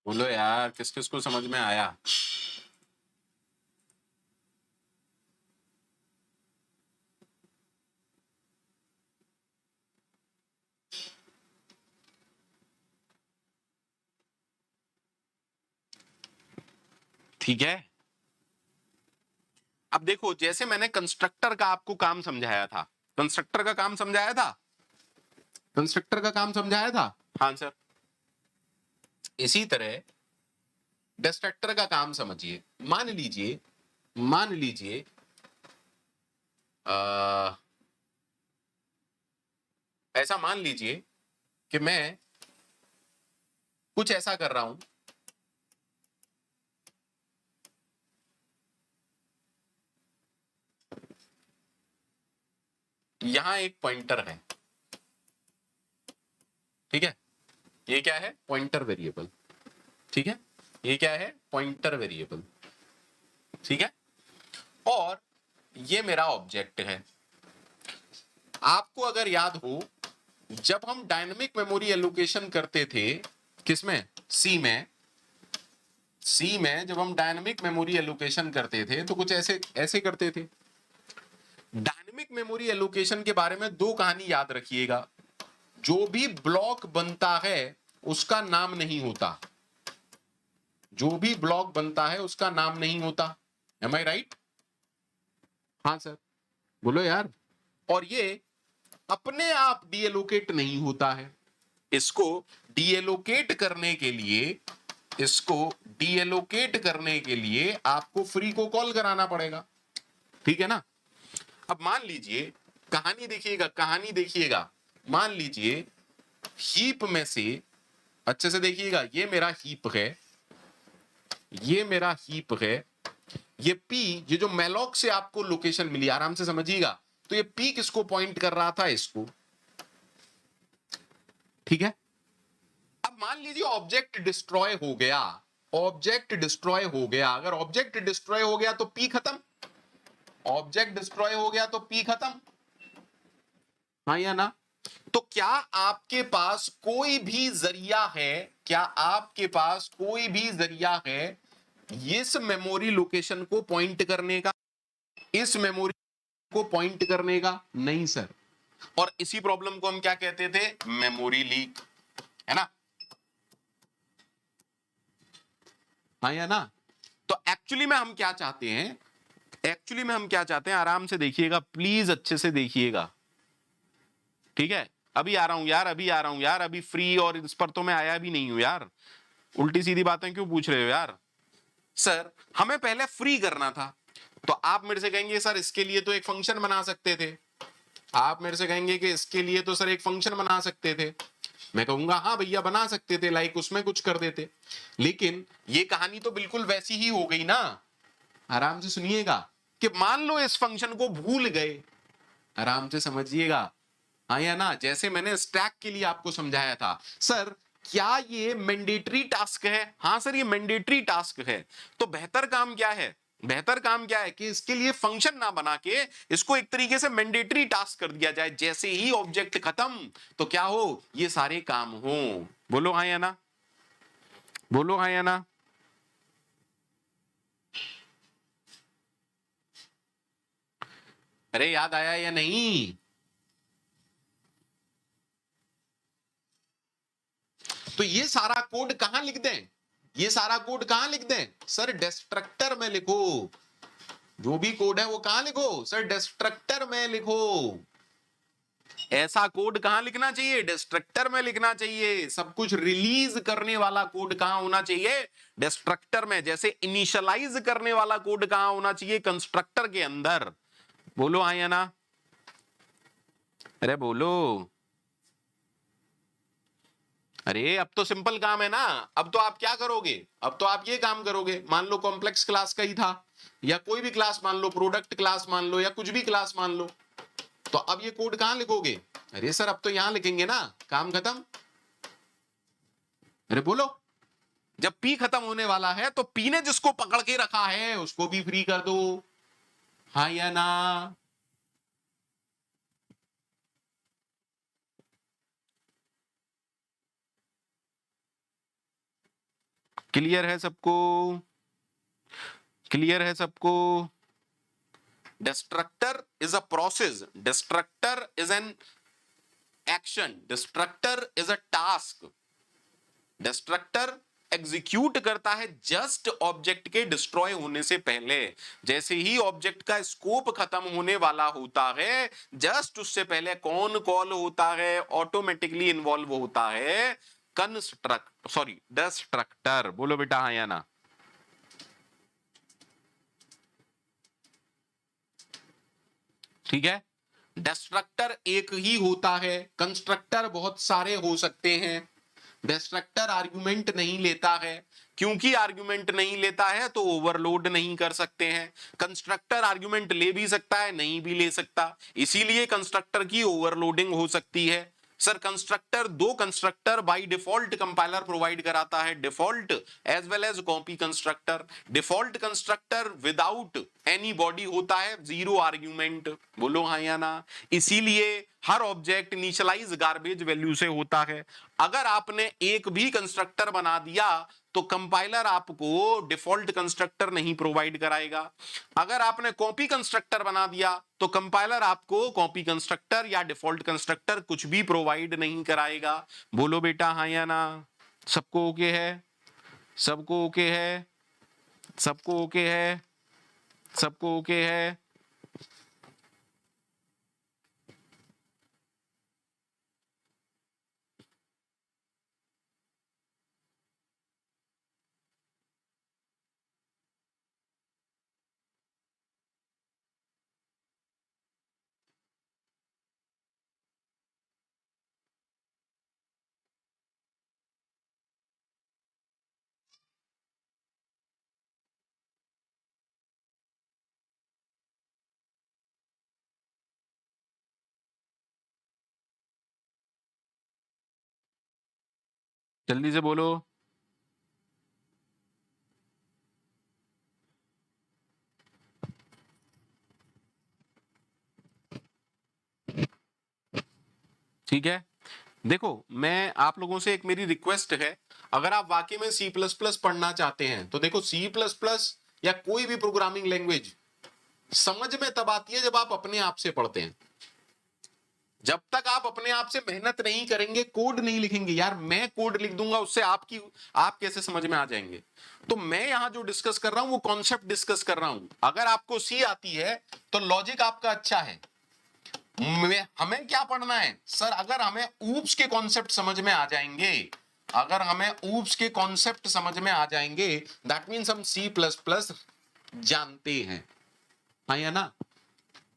Speaker 1: बोलो यार किस किस को समझ में आया? ठीक है, अब देखो, जैसे मैंने कंस्ट्रक्टर का आपको काम समझाया था, कंस्ट्रक्टर का काम समझाया था, कंस्ट्रक्टर का काम समझाया था, हाँ सर। इसी तरह डिस्ट्रक्टर का काम समझिए। मान लीजिए, मान लीजिए ऐसा मान लीजिए कि मैं कुछ ऐसा कर रहा हूं, यहां एक पॉइंटर है, ठीक है, ये क्या है, पॉइंटर वेरिएबल, ठीक है, ये क्या है, पॉइंटर वेरिएबल, ठीक है, और ये मेरा ऑब्जेक्ट है। आपको अगर याद हो, जब हम डायनेमिक मेमोरी एलोकेशन करते थे, किसमें, सी में, सी में जब हम डायनेमिक मेमोरी एलोकेशन करते थे तो कुछ ऐसे ऐसे करते थे। डायनेमिक मेमोरी एलोकेशन के बारे में दो कहानी याद रखिएगा। जो भी ब्लॉक बनता है उसका नाम नहीं होता, जो भी ब्लॉक बनता है उसका नाम नहीं होता। एम आई राइट? हाँ सर, बोलो यार। और ये अपने आप डीएलोकेट नहीं होता है, इसको डीएलोकेट करने के लिए, इसको डीएलोकेट करने के लिए आपको फ्री को कॉल कराना पड़ेगा, ठीक है ना। अब मान लीजिए, कहानी देखिएगा, कहानी देखिएगा, मान लीजिए हीप में से, अच्छे से देखिएगा, ये मेरा हीप है, ये मेरा हीप है, ये पी, ये जो मेलॉक से आपको लोकेशन मिली, आराम से समझिएगा, तो ये पी किसको पॉइंट कर रहा था, इसको, ठीक है। अब मान लीजिए ऑब्जेक्ट डिस्ट्रॉय हो गया, ऑब्जेक्ट डिस्ट्रॉय हो गया, अगर ऑब्जेक्ट डिस्ट्रॉय हो गया तो पी खत्म, ऑब्जेक्ट डिस्ट्रॉय हो गया तो पी खत्म, हाँ या ना। तो क्या आपके पास कोई भी जरिया है, क्या आपके पास कोई भी जरिया है इस मेमोरी लोकेशन को पॉइंट करने का, इस मेमोरी को पॉइंट करने का? नहीं सर। और इसी प्रॉब्लम को हम क्या कहते थे, मेमोरी लीक, है ना, हाँ या ना। तो एक्चुअली में हम क्या चाहते हैं, एक्चुअली में हम क्या चाहते हैं, आराम से देखिएगा प्लीज, अच्छे से देखिएगा, ठीक है। अभी आ रहा हूं यार, अभी आ रहा हूं यार, अभी फ्री और इस पर तो मैं आया भी नहीं हूं यार, उल्टी सीधी बातें क्यों पूछ रहे हो यार। सर हमें पहले फ्री करना था, तो आप मेरे से कहेंगे सर इसके लिए तो एक फंक्शन बना सकते थे, आप मेरे से कहेंगे कि इसके लिए तो सर एक फंक्शन बना सकते थे, मैं कहूंगा हाँ भैया बना सकते थे, लाइक उसमें कुछ कर देते, लेकिन ये कहानी तो बिल्कुल वैसी ही हो गई ना। आराम से सुनिएगा, कि मान लो इस फंक्शन को भूल गए, आराम से समझिएगा, हाँ या ना। जैसे मैंने स्टैक के लिए आपको समझाया था, सर क्या ये मैंडेटरी टास्क है, हाँ सर ये मैंडेटरी टास्क है। तो बेहतर काम क्या है, बेहतर काम क्या है कि इसके लिए फंक्शन ना बना के इसको एक तरीके से मैंडेटरी टास्क कर दिया जाए, जैसे ही ऑब्जेक्ट खत्म तो क्या हो, ये सारे काम हो। बोलो हाँ या ना, बोलो हाँ या ना। अरे याद आया या नहीं? तो ये सारा कोड कहां लिख दें, ये सारा कोड कहां लिख दें, सर डिस्ट्रक्टर में लिखो, जो भी कोड है वो कहां लिखो, सर डिस्ट्रक्टर में लिखो। ऐसा कोड कहां लिखना चाहिए, डिस्ट्रक्टर में लिखना चाहिए। सब कुछ रिलीज करने वाला कोड कहां होना चाहिए, डिस्ट्रक्टर में। जैसे इनिशियलाइज करने वाला कोड कहां होना चाहिए, कंस्ट्रक्टर के अंदर। बोलो हाँ या ना, अरे बोलो। अरे अब तो सिंपल काम है ना, अब तो आप क्या करोगे, अब तो आप ये काम करोगे, मान लो कॉम्प्लेक्स क्लास का ही था, या कोई भी क्लास मान लो, प्रोडक्ट क्लास मान लो, या कुछ भी क्लास मान लो, तो अब ये कोड कहां लिखोगे, अरे सर अब तो यहां लिखेंगे ना, काम खत्म। अरे बोलो, जब पी खत्म होने वाला है तो पी ने जिसको पकड़ के रखा है उसको भी फ्री कर दो, हाँ या ना। क्लियर है सबको, क्लियर है सबको। Destructor is a process, destructor is an action, destructor is a task, destructor execute करता है जस्ट ऑब्जेक्ट के डिस्ट्रॉय होने से पहले। जैसे ही ऑब्जेक्ट का स्कोप खत्म होने वाला होता है, जस्ट उससे पहले कौन कॉल होता है, ऑटोमेटिकली इन्वॉल्व होता है डिस्ट्रक्टर। बोलो बेटा हाँ या ना। ठीक है, डिस्ट्रक्टर एक ही होता है, कंस्ट्रक्टर बहुत सारे हो सकते हैं। डिस्ट्रक्टर आर्गुमेंट नहीं लेता है, क्योंकि आर्गुमेंट नहीं लेता है तो ओवरलोड नहीं कर सकते हैं। कंस्ट्रक्टर आर्गुमेंट ले भी सकता है, नहीं भी ले सकता, इसीलिए कंस्ट्रक्टर की ओवरलोडिंग हो सकती है। सर कंस्ट्रक्टर, दो constructor by default compiler provide कराता है, default as well as copy constructor. Default constructor without any body होता है, जीरो आर्ग्यूमेंट। बोलो हाँ या ना। इसीलिए हर ऑब्जेक्ट इनिशियलाइज गार्बेज वैल्यू से होता है। अगर आपने एक भी कंस्ट्रक्टर बना दिया तो कंपाइलर आपको डिफॉल्ट कंस्ट्रक्टर नहीं प्रोवाइड कराएगा। अगर आपने कॉपी कंस्ट्रक्टर बना दिया तो कंपाइलर आपको कॉपी कंस्ट्रक्टर या डिफॉल्ट कंस्ट्रक्टर कुछ भी प्रोवाइड नहीं कराएगा। बोलो बेटा हाँ या ना। सबको ओके है? सबको ओके है? सबको ओके है? सबको ओके है? जल्दी से बोलो। ठीक है, देखो मैं आप लोगों से एक मेरी रिक्वेस्ट है, अगर आप वाकई में सी प्लस प्लस पढ़ना चाहते हैं तो देखो सी प्लस प्लस या कोई भी प्रोग्रामिंग लैंग्वेज समझ में तब आती है जब आप अपने आप से पढ़ते हैं। जब तक आप अपने आप से मेहनत नहीं करेंगे, कोड नहीं लिखेंगे, यार मैं कोड लिख दूंगा उससे आप कैसे समझ में आ जाएंगे। तो मैं यहां जो डिस्कस कर रहा हूं वो कॉन्सेप्ट डिस्कस कर रहा हूं। अगर आपको सी आती है तो लॉजिक आपका अच्छा है। हमें क्या पढ़ना है सर, अगर हमें ऊप्स के कॉन्सेप्ट समझ में आ जाएंगे, अगर हमें ऊप्स के कॉन्सेप्ट समझ में आ जाएंगे, दैट मींस हम सी प्लस प्लस जानते हैं। हाँ या ना।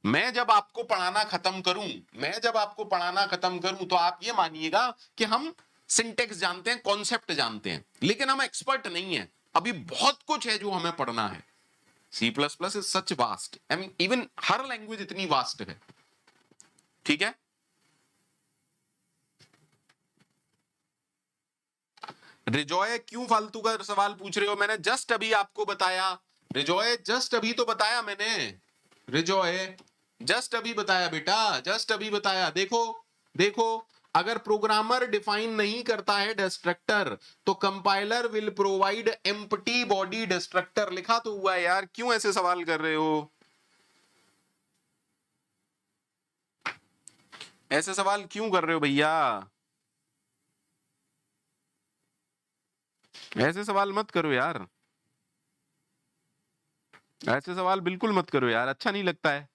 Speaker 1: मैं जब आपको पढ़ाना खत्म करूं, मैं जब आपको पढ़ाना खत्म करूं तो आप ये मानिएगा कि हम सिंटेक्स जानते हैं, कॉन्सेप्ट जानते हैं, लेकिन हम एक्सपर्ट नहीं है। अभी बहुत कुछ है जो हमें पढ़ना है। C plus plus is such vast, even हर लैंग्वेज इतनी वास्ट है। ठीक है, रिजॉय क्यों फालतू का सवाल पूछ रहे हो? मैंने जस्ट अभी आपको बताया। रिजॉय जस्ट अभी तो बताया मैंने। रिजॉय जस्ट अभी बताया बेटा, जस्ट अभी बताया। देखो देखो, अगर प्रोग्रामर डिफाइन नहीं करता है डिस्ट्रक्टर तो compiler will provide empty body destructor. लिखा तो हुआ है यार, क्यों ऐसे सवाल कर रहे हो? ऐसे सवाल क्यों कर रहे हो भैया? ऐसे सवाल मत करो यार, ऐसे सवाल बिल्कुल मत करो यार, अच्छा नहीं लगता है।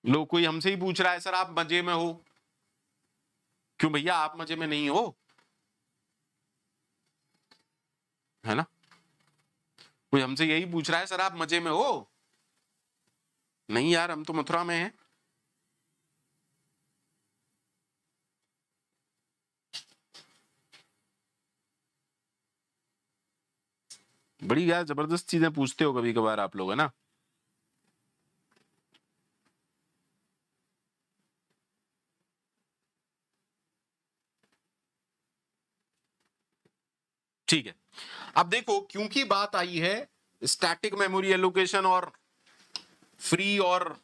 Speaker 1: लो कोई हमसे ही पूछ रहा है सर आप मजे में हो। क्यों भैया आप मजे में नहीं हो? है ना, कोई हमसे यही पूछ रहा है सर आप मजे में हो? नहीं यार, हम तो मथुरा में हैं। बड़ी यार जबरदस्त चीजें पूछते हो कभी कभार आप लोग, है ना। ठीक है, अब देखो क्योंकि बात आई है स्टैटिक मेमोरी एलोकेशन और फ्री और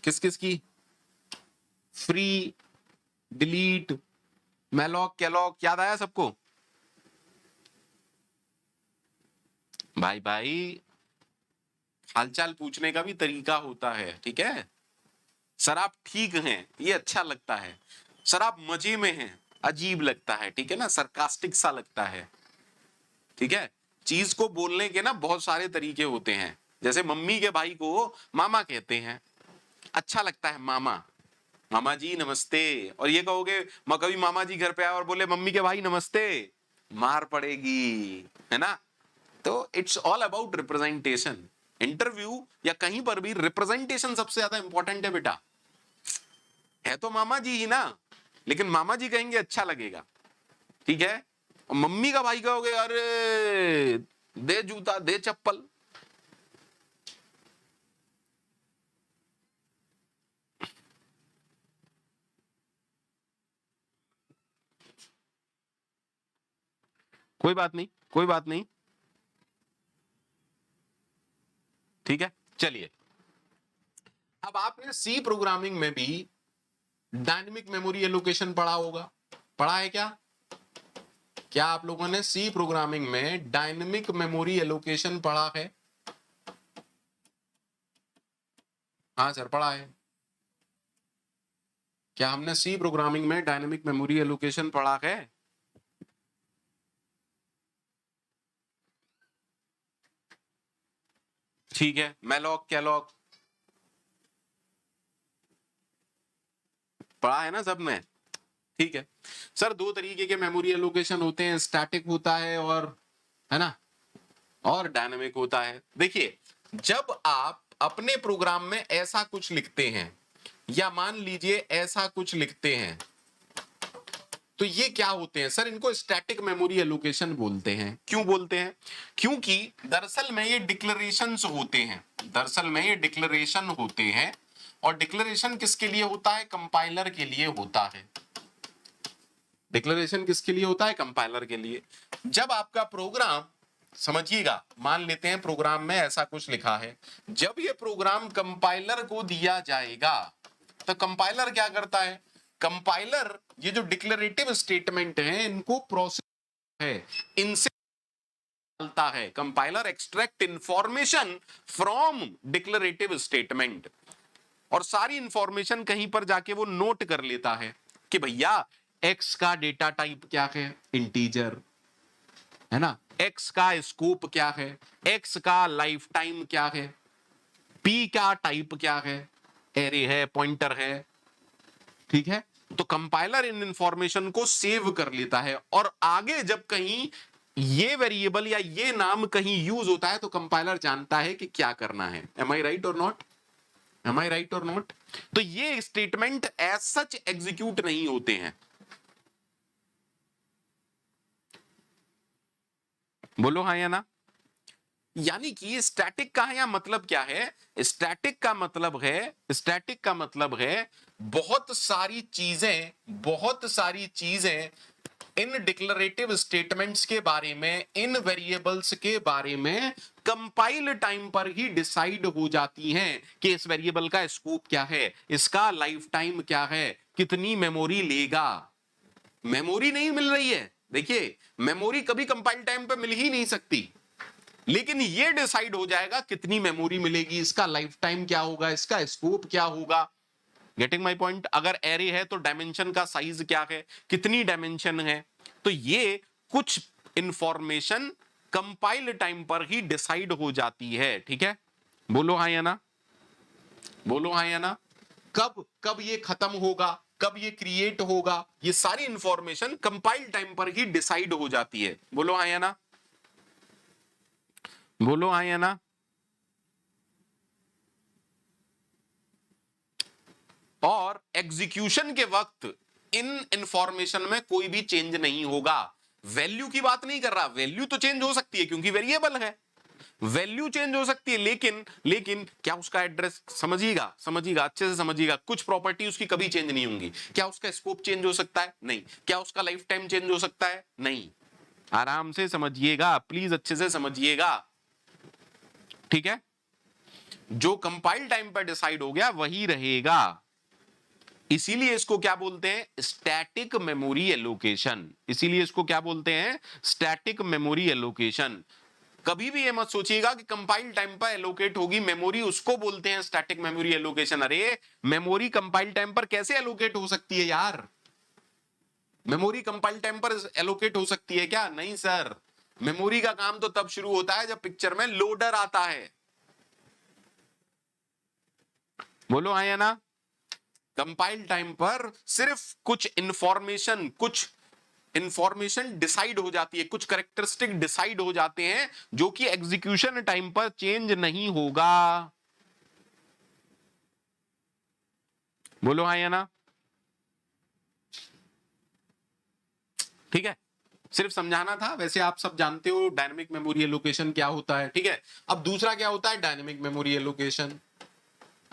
Speaker 1: किस किस की, फ्री, डिलीट, मैलॉक, कैलॉक, याद आया सबको? भाई भाई हालचाल पूछने का भी तरीका होता है, ठीक है। सर आप ठीक हैं, ये अच्छा लगता है। सर आप मजे में हैं, अजीब लगता है, ठीक है ना, सरकास्टिक सा लगता है, ठीक है। चीज को बोलने के ना बहुत सारे तरीके होते हैं। जैसे मम्मी के भाई को मामा कहते हैं, अच्छा लगता है मामा, मामा जी नमस्ते। और ये कहोगे कभी मामा जी घर पे आए और बोले मम्मी के भाई नमस्ते, मार पड़ेगी, है ना। तो it's all about representation. Interview या कहीं पर भी रिप्रेजेंटेशन सबसे ज्यादा इंपॉर्टेंट है बेटा। है तो मामा जी ही ना, लेकिन मामा जी कहेंगे अच्छा लगेगा, ठीक है। और मम्मी का भाई कहोगे अरे दे जूता दे चप्पल। कोई बात नहीं, कोई बात नहीं, ठीक है। चलिए, अब आपने सी प्रोग्रामिंग में भी डायनेमिक मेमोरी एलोकेशन पढ़ा होगा, पढ़ा है क्या? क्या आप लोगों ने सी प्रोग्रामिंग में डायनेमिक मेमोरी एलोकेशन पढ़ा है? हाँ सर पढ़ा है। क्या हमने सी प्रोग्रामिंग में डायनेमिक मेमोरी एलोकेशन पढ़ा है? ठीक है, मैलॉक कैलॉक पढ़ा है ना सबने, ठीक है। सर दो तरीके के मेमोरी एलोकेशन होते हैं, स्टैटिक होता है और, है ना, और डायनेमिक होता है। देखिए, जब आप अपने प्रोग्राम में ऐसा कुछ लिखते हैं या मान लीजिए ऐसा कुछ लिखते हैं, तो ये क्या होते हैं सर? इनको स्टैटिक मेमोरी एलोकेशन बोलते हैं। क्यों बोलते हैं? क्योंकि दरअसल में ये डिक्लेरेशंस होते हैं, दरअसल में ये डिक्लेरेशन होते हैं। और डिक्लेरेशन किसके लिए होता है? कंपाइलर के लिए होता है। डिक्लेरेशन किसके लिए होता है? कंपाइलर के लिए। जब आपका प्रोग्राम, समझिएगा, मान लेते हैं प्रोग्राम में ऐसा कुछ लिखा है, जब ये प्रोग्राम कंपाइलर को दिया जाएगा तो कंपाइलर क्या करता है? कंपाइलर ये जो डिक्लेरेटिव स्टेटमेंट है इनको प्रोसेस है, इनसे डालता है। Compiler extract information from declarative statement, और सारी इंफॉर्मेशन कहीं पर जाके वो नोट कर लेता है कि भैया एक्स का डेटा टाइप क्या है? इंटीजर, है ना। एक्स का स्कोप क्या है? एक्स का लाइफ टाइम क्या है? पी का टाइप क्या है? एरे है, पॉइंटर है, ठीक है। तो कंपाइलर इन इंफॉर्मेशन को सेव कर लेता है, और आगे जब कहीं ये वेरिएबल या ये नाम कहीं यूज होता है तो कंपाइलर जानता है कि क्या करना है। एम आई राइट और नॉट? एम आई राइट और नॉट? तो ये स्टेटमेंट एज सच एग्जीक्यूट नहीं होते हैं। बोलो हाँ या ना। यानी कि स्टैटिक का यहाँ मतलब क्या है? स्टैटिक का मतलब है, स्टैटिक का मतलब है बहुत सारी चीजें, बहुत सारी चीजें इन डिक्लरेटिव स्टेटमेंट्स के बारे में, इन वेरिएबल्स के बारे में कंपाइल टाइम पर ही डिसाइड हो जाती हैं कि इस वेरिएबल का स्कोप क्या है, इसका लाइफ टाइम क्या है, कितनी मेमोरी लेगा। मेमोरी नहीं मिल रही है, देखिए मेमोरी कभी कंपाइल टाइम पे मिल ही नहीं सकती, लेकिन ये डिसाइड हो जाएगा कितनी मेमोरी मिलेगी, इसका लाइफ टाइम क्या होगा, इसका स्कोप क्या होगा। Getting my point? अगर एरे है तो डायमेंशन का साइज क्या है, कितनी डायमेंशन है। तो ये कुछ इंफॉर्मेशन कंपाइल टाइम पर ही डिसाइड हो जाती है, ठीक है। बोलो हाँ या ना, बोलो हाँ या ना। कब कब ये खत्म होगा, कब ये क्रिएट होगा, ये सारी इंफॉर्मेशन कंपाइल टाइम पर ही डिसाइड हो जाती है। बोलो हाँ या ना, बोलो हाँ या ना। और एग्जीक्यूशन के वक्त इन इंफॉर्मेशन में कोई भी चेंज नहीं होगा। वैल्यू की बात नहीं कर रहा, वैल्यू तो चेंज हो सकती है क्योंकि वेरिएबल है, वैल्यू चेंज हो सकती है, लेकिन लेकिन क्या उसका एड्रेस, समझिएगा समझिएगा अच्छे से समझिएगा, कुछ प्रॉपर्टी उसकी कभी चेंज नहीं होंगी। क्या उसका स्कोप चेंज हो सकता है? नहीं। क्या उसका लाइफ टाइम चेंज हो सकता है? नहीं। आराम से समझिएगा, प्लीज अच्छे से समझिएगा, ठीक है। जो कंपाइल टाइम पर डिसाइड हो गया वही रहेगा, इसीलिए इसको क्या बोलते हैं? Static memory allocation. इसीलिए इसको क्या बोलते हैं? Static memory allocation. कभी भी ये मत सोचिएगा कि कंपाइल टाइम पर एलोकेट होगी मेमोरी, उसको बोलते हैं स्टैटिक मेमोरी एलोकेशन। अरे मेमोरी कंपाइल टाइम पर कैसे एलोकेट हो सकती है यार? मेमोरी कंपाइल टाइम पर एलोकेट हो सकती है क्या? नहीं सर, मेमोरी का काम तो तब शुरू होता है जब पिक्चर में लोडर आता है। बोलो हाँ या ना? कंपाइल टाइम पर सिर्फ कुछ इंफॉर्मेशन डिसाइड हो जाती है, कुछ कैरेक्टरिस्टिक डिसाइड हो जाते हैं जो कि एग्जीक्यूशन टाइम पर चेंज नहीं होगा। बोलो हाँ या ना? ठीक है, सिर्फ समझाना था, वैसे आप सब जानते हो डायनेमिक मेमोरी एलोकेशन क्या होता है। ठीक है, अब दूसरा क्या होता है डायनेमिक मेमोरी एलोकेशन,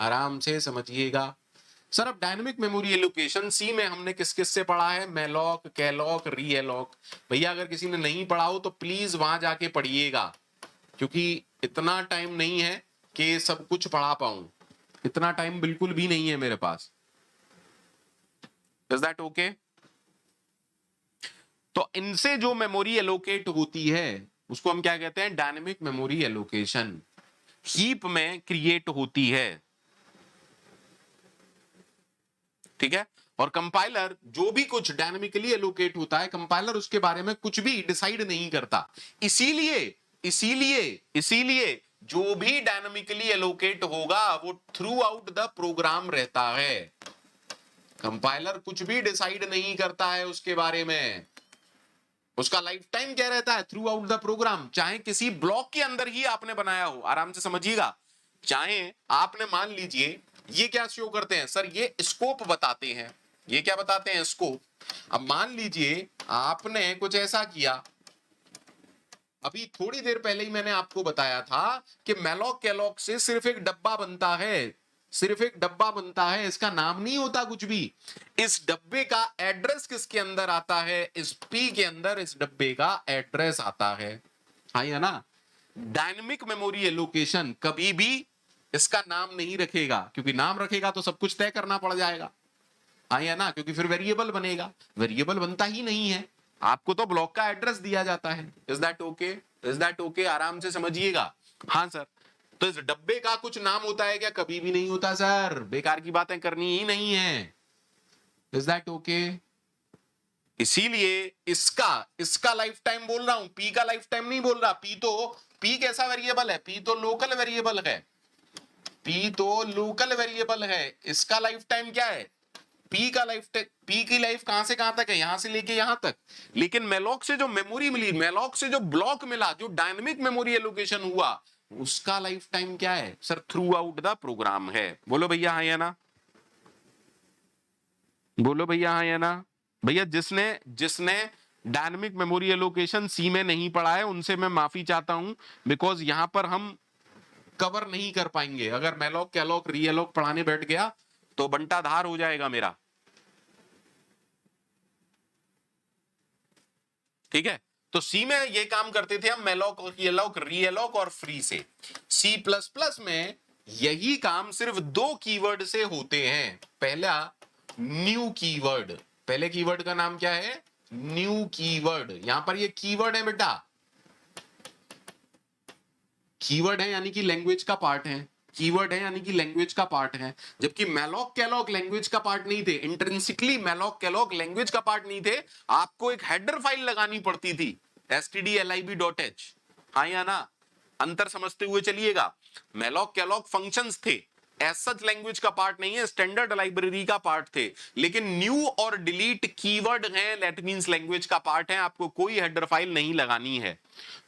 Speaker 1: आराम से समझिएगा। सर अब डायनेमिक मेमोरी एलोकेशन सी में हमने किस किस से पढ़ा है? मेलॉक, कैलॉक, री एलॉक। भैया अगर किसी ने नहीं पढ़ा हो तो प्लीज वहां जाके पढ़िएगा, क्योंकि इतना टाइम नहीं है कि सब कुछ पढ़ा पाऊं, इतना टाइम बिल्कुल भी नहीं है मेरे पास। Is that okay? तो इनसे जो मेमोरी एलोकेट होती है उसको हम क्या कहते हैं? Dynamic memory allocation. हीप में क्रिएट होती है। ठीक है, और कंपाइलर जो भी कुछ डायनामिकली एलोकेट होता है, कंपाइलर उसके बारे में कुछ भी डिसाइड नहीं करता। इसीलिए इसीलिए इसीलिए जो भी डायनामिकली एलोकेट होगा वो थ्रू आउट द प्रोग्राम रहता है। कंपाइलर कुछ भी डिसाइड नहीं करता है उसके बारे में, उसका लाइफ टाइम क्या रहता है? Throughout the program. चाहे किसी ब्लॉक के अंदर ही आपने बनाया हो, आराम से समझिएगा, चाहे आपने मान लीजिए ये क्या शो करते हैं सर? ये स्कोप बताते हैं। ये क्या बताते हैं? स्कोप। अब मान लीजिए आपने कुछ ऐसा किया, अभी थोड़ी देर पहले ही मैंने आपको बताया था कि मेलॉक कैलॉक से सिर्फ एक डब्बा बनता है, सिर्फ एक डब्बा बनता है, इसका नाम नहीं होता कुछ भी। इस डब्बे का एड्रेस किसके अंदर आता है? इस पी के अंदर इस डब्बे का एड्रेस आता है। हाँ या ना? डायनेमिक मेमोरी एलोकेशन कभी भी इसका नाम नहीं रखेगा, क्योंकि नाम रखेगा तो सब कुछ तय करना पड़ जाएगा। हाँ या ना? क्योंकि फिर वेरिएबल बनेगा, वेरिएबल बनता ही नहीं है, आपको तो ब्लॉक का एड्रेस दिया जाता है। Is that okay? Is that okay? आराम से समझिएगा। हाँ सर, तो इस डब्बे का कुछ नाम होता है क्या? कभी भी नहीं होता सर, बेकार की बातें करनी ही नहीं है। Is that okay? इसीलिए इसका इसका लाइफ टाइम बोल रहा हूं, पी का लाइफ टाइम नहीं बोल रहा। पी कैसा वेरिएबल है? पी तो लोकल वेरिएबल है, पी तो लोकल वेरिएबल है। इसका लाइफ टाइम क्या है? पी का लाइफ टाइम, पी की लाइफ कहां से कहां तक है? यहां से लेके यहां तक। लेकिन मेलॉक से जो मेमोरी मिली, मेलॉक से जो ब्लॉक मिला, जो डायनेमिक मेमोरी एलोकेशन हुआ, उसका लाइफ टाइम क्या है sir? Throughout the program है। बोलो भैया हाँ या ना? बोलो भैया हाँ या ना? भैया जिसने जिसने डायनेमिक मेमोरी एलोकेशन सी में नहीं पढ़ा है उनसे मैं माफी चाहता हूं, बिकॉज यहां पर हम कवर नहीं कर पाएंगे। अगर मेलॉक कैलॉक री एलॉक पढ़ाने बैठ गया तो बंटा धार हो जाएगा मेरा। ठीक है, तो सी में ये काम करते थे हम, मेलॉक और एलॉक, री एलॉक और फ्री से। सी प्लस प्लस में यही काम सिर्फ दो कीवर्ड से होते हैं। पहला न्यू कीवर्ड, पहले कीवर्ड का नाम क्या है? New keyword. यहां पर ये कीवर्ड है बेटा, कीवर्ड है यानी कि लैंग्वेज का पार्ट है, कीवर्ड है यानी कि लैंग्वेज का पार्ट है। जबकि मेलॉक कैलॉक लैंग्वेज का पार्ट नहीं थे, इंट्रिंसिकली मेलॉक कैलॉक लैंग्वेज का पार्ट नहीं थे। आपको एक हेडर फाइल लगानी पड़ती थी, stdlib.h। हाँ या ना? अंतर समझते हुए चलिएगा। मेलॉक कैलॉक फंक्शंस थे, एज सच लैंग्वेज का पार्ट नहीं है, स्टैंडर्ड लाइब्रेरी का पार्ट थे। लेकिन न्यू और डिलीट कीवर्ड हैं, दैट मींस लैंग्वेज का पार्ट है, आपको कोई हेडर फाइल नहीं लगानी है।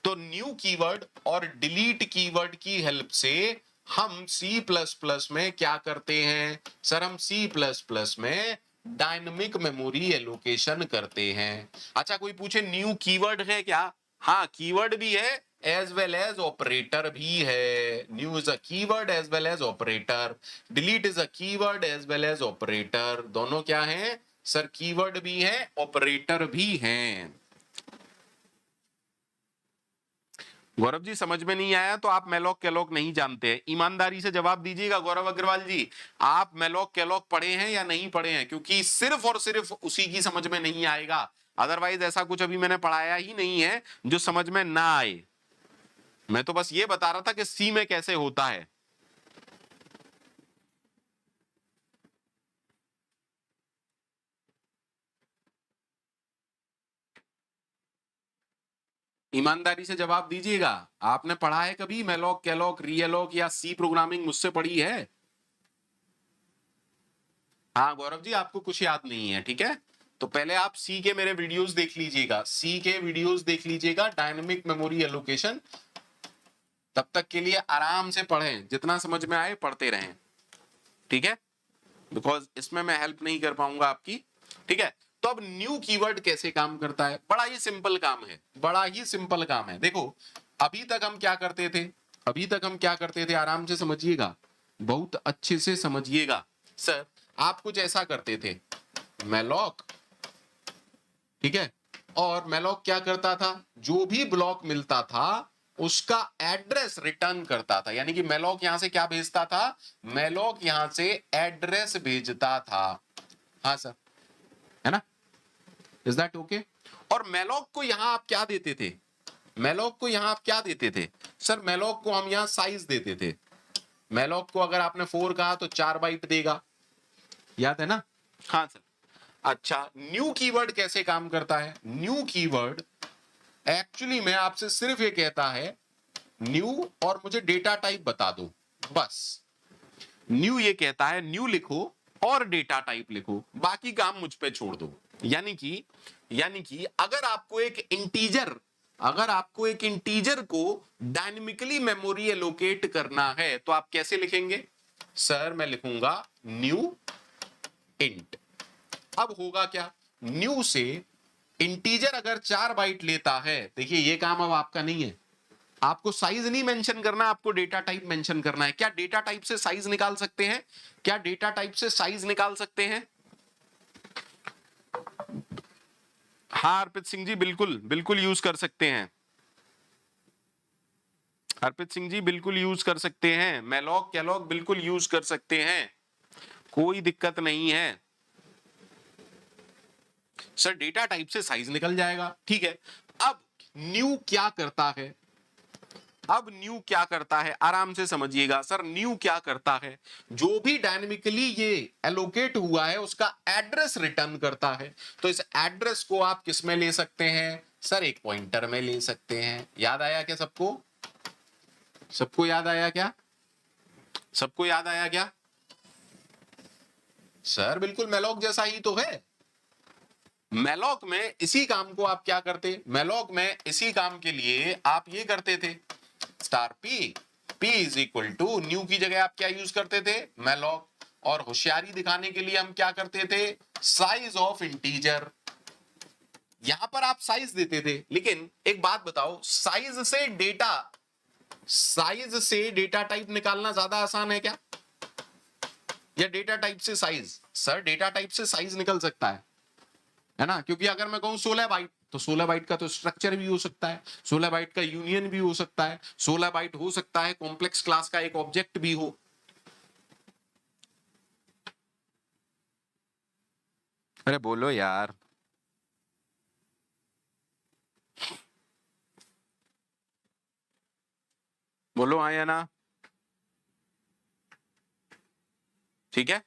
Speaker 1: तो न्यू कीवर्ड और डिलीट कीवर्ड की हेल्प से हम C++ में क्या करते हैं सर? हम C++ में डायनेमिक मेमोरी एलोकेशन करते हैं। अच्छा, कोई पूछे न्यू कीवर्ड है क्या? हाँ, कीवर्ड भी है एज वेल एज ऑपरेटर भी है। New is a keyword as well as operator, delete is a keyword as well as operator. दोनों क्या है सर? कीवर्ड भी है, ऑपरेटर भी हैं। गौरव जी समझ में नहीं आया तो आप मेलॉक कैलॉक नहीं जानते हैं। ईमानदारी से जवाब दीजिएगा गौरव अग्रवाल जी, आप मेलॉक कैलॉक पढ़े हैं या नहीं पढ़े हैं? क्योंकि सिर्फ और सिर्फ उसी की समझ में नहीं आएगा, अदरवाइज ऐसा कुछ अभी मैंने पढ़ाया ही नहीं है जो समझ में ना आए। मैं तो बस ये बता रहा था कि सी में कैसे होता है। ईमानदारी से जवाब दीजिएगा, आपने पढ़ा है कभी मेलॉक, कैलॉक, रीएलॉक या सी प्रोग्रामिंग मुझसे पढ़ी है? हाँ गौरव जी, आपको कुछ याद नहीं है, ठीक है। तो पहले आप सी के मेरे वीडियोस देख लीजिएगा, सी के वीडियोस देख लीजिएगा, डायनेमिक मेमोरी एलोकेशन। तब तक के लिए आराम से पढ़ें, जितना समझ में आए पढ़ते रहें, ठीक है, बिकॉज इसमें मैं हेल्प नहीं कर पाऊंगा आपकी, ठीक है। तो अब न्यू कीवर्ड कैसे काम करता है? बड़ा ही सिंपल काम है, बड़ा ही सिंपल काम है। देखो अभी तक हम क्या करते थे, अभी तक हम क्या करते थे, आराम से समझिएगा, बहुत अच्छे से समझिएगा। सर आप कुछ ऐसा करते थे, मेलॉक, ठीक है, और मेलॉक क्या करता था, जो भी ब्लॉक मिलता था उसका एड्रेस रिटर्न करता था। यानी कि मेलॉक यहां से क्या भेजता था, मेलॉक यहां से एड्रेस भेजता था। हाँ सर, है ना, इज दैट ओके? और मेलॉक को यहां आप क्या देते थे, मेलॉक को यहां आप क्या देते थे? सर मेलॉक को हम यहां साइज देते थे। मेलॉक को अगर आपने 4 कहा तो 4 बाइट देगा, याद है ना? हाँ सर। अच्छा, न्यू कीवर्ड कैसे काम करता है? न्यू कीवर्ड एक्चुअली में आपसे सिर्फ ये कहता है न्यू और मुझे डेटा टाइप बता दो, बस। न्यू ये कहता है न्यू लिखो और डेटा टाइप लिखो, बाकी काम मुझ पे छोड़ दो। यानी कि अगर आपको एक इंटीजर, अगर आपको एक इंटीजर को डायनेमिकली मेमोरी एलोकेट करना है तो आप कैसे लिखेंगे? सर मैं लिखूंगा न्यू इंट। अब होगा क्या, न्यू से इंटीजर अगर 4 बाइट लेता है, देखिए ये काम अब आपका नहीं है, आपको साइज नहीं मेंशन करना, आपको डेटा टाइप मेंशन करना है। क्या डेटा टाइप से साइज निकाल सकते हैं? क्या डेटा टाइप से साइज निकाल सकते हैं? हाँ अर्पित सिंह जी, बिल्कुल बिल्कुल यूज कर सकते हैं। अर्पित सिंह जी बिल्कुल यूज कर सकते हैं, मेलॉक कैलॉक बिल्कुल यूज कर सकते हैं, कोई दिक्कत नहीं है। सर डेटा टाइप से साइज निकल जाएगा, ठीक है। अब न्यू क्या करता है, अब न्यू क्या करता है, आराम से समझिएगा। सर न्यू क्या करता है, जो भी डायनेमिकली ये एलोकेट हुआ है उसका एड्रेस रिटर्न करता है। तो इस एड्रेस को आप किस में ले सकते हैं? सर एक पॉइंटर में ले सकते हैं। याद आया क्या सबको? सबको याद आया क्या? सबको याद आया क्या? सर बिल्कुल मेलॉक जैसा ही तो है। मेलॉक में इसी काम को आप क्या करते, मेलॉक में इसी काम के लिए आप ये करते थे, star p, p is equal to new की जगह आप क्या यूज करते थे, मेलॉक, और होशियारी दिखाने के लिए हम क्या करते थे, साइज ऑफ इंटीजर। यहां पर आप साइज देते थे, लेकिन एक बात बताओ, साइज से डेटा टाइप निकालना ज्यादा आसान है क्या, या डेटा टाइप से साइज? सर डेटा टाइप से साइज निकल सकता है ना, क्योंकि अगर मैं कहूं 16 बाइट तो 16 बाइट का तो स्ट्रक्चर भी हो सकता है, 16 बाइट का यूनियन भी हो सकता है, 16 बाइट हो सकता है कॉम्प्लेक्स क्लास का एक ऑब्जेक्ट भी हो। अरे बोलो यार, बोलो हाँ या ना, ठीक है।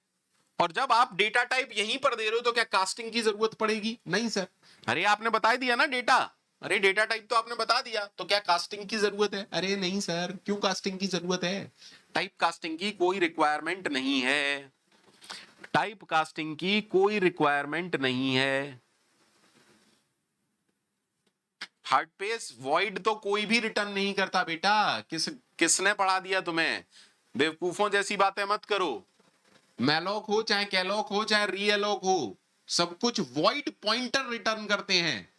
Speaker 1: और जब आप डेटा टाइप यहीं पर दे रहे हो तो क्या कास्टिंग की जरूरत पड़ेगी? नहीं सर। अरे आपने बता दिया ना डेटा, अरे डेटा टाइप तो आपने बता दिया, तो क्या कास्टिंग की जरूरत है? अरे नहीं सर, क्यों कास्टिंग की जरूरत है? टाइप कास्टिंग की कोई रिक्वायरमेंट नहीं है, टाइप कास्टिंग की कोई रिक्वायरमेंट नहीं है। हार्ड पेज वॉइड तो कोई भी रिटर्न नहीं करता बेटा, किसने पढ़ा दिया तुम्हें? बेवकूफों जैसी बातें मत करो। मेलॉक हो चाहे कैलॉक हो चाहे रीएलॉक हो, सब कुछ वॉइड पॉइंटर रिटर्न करते हैं,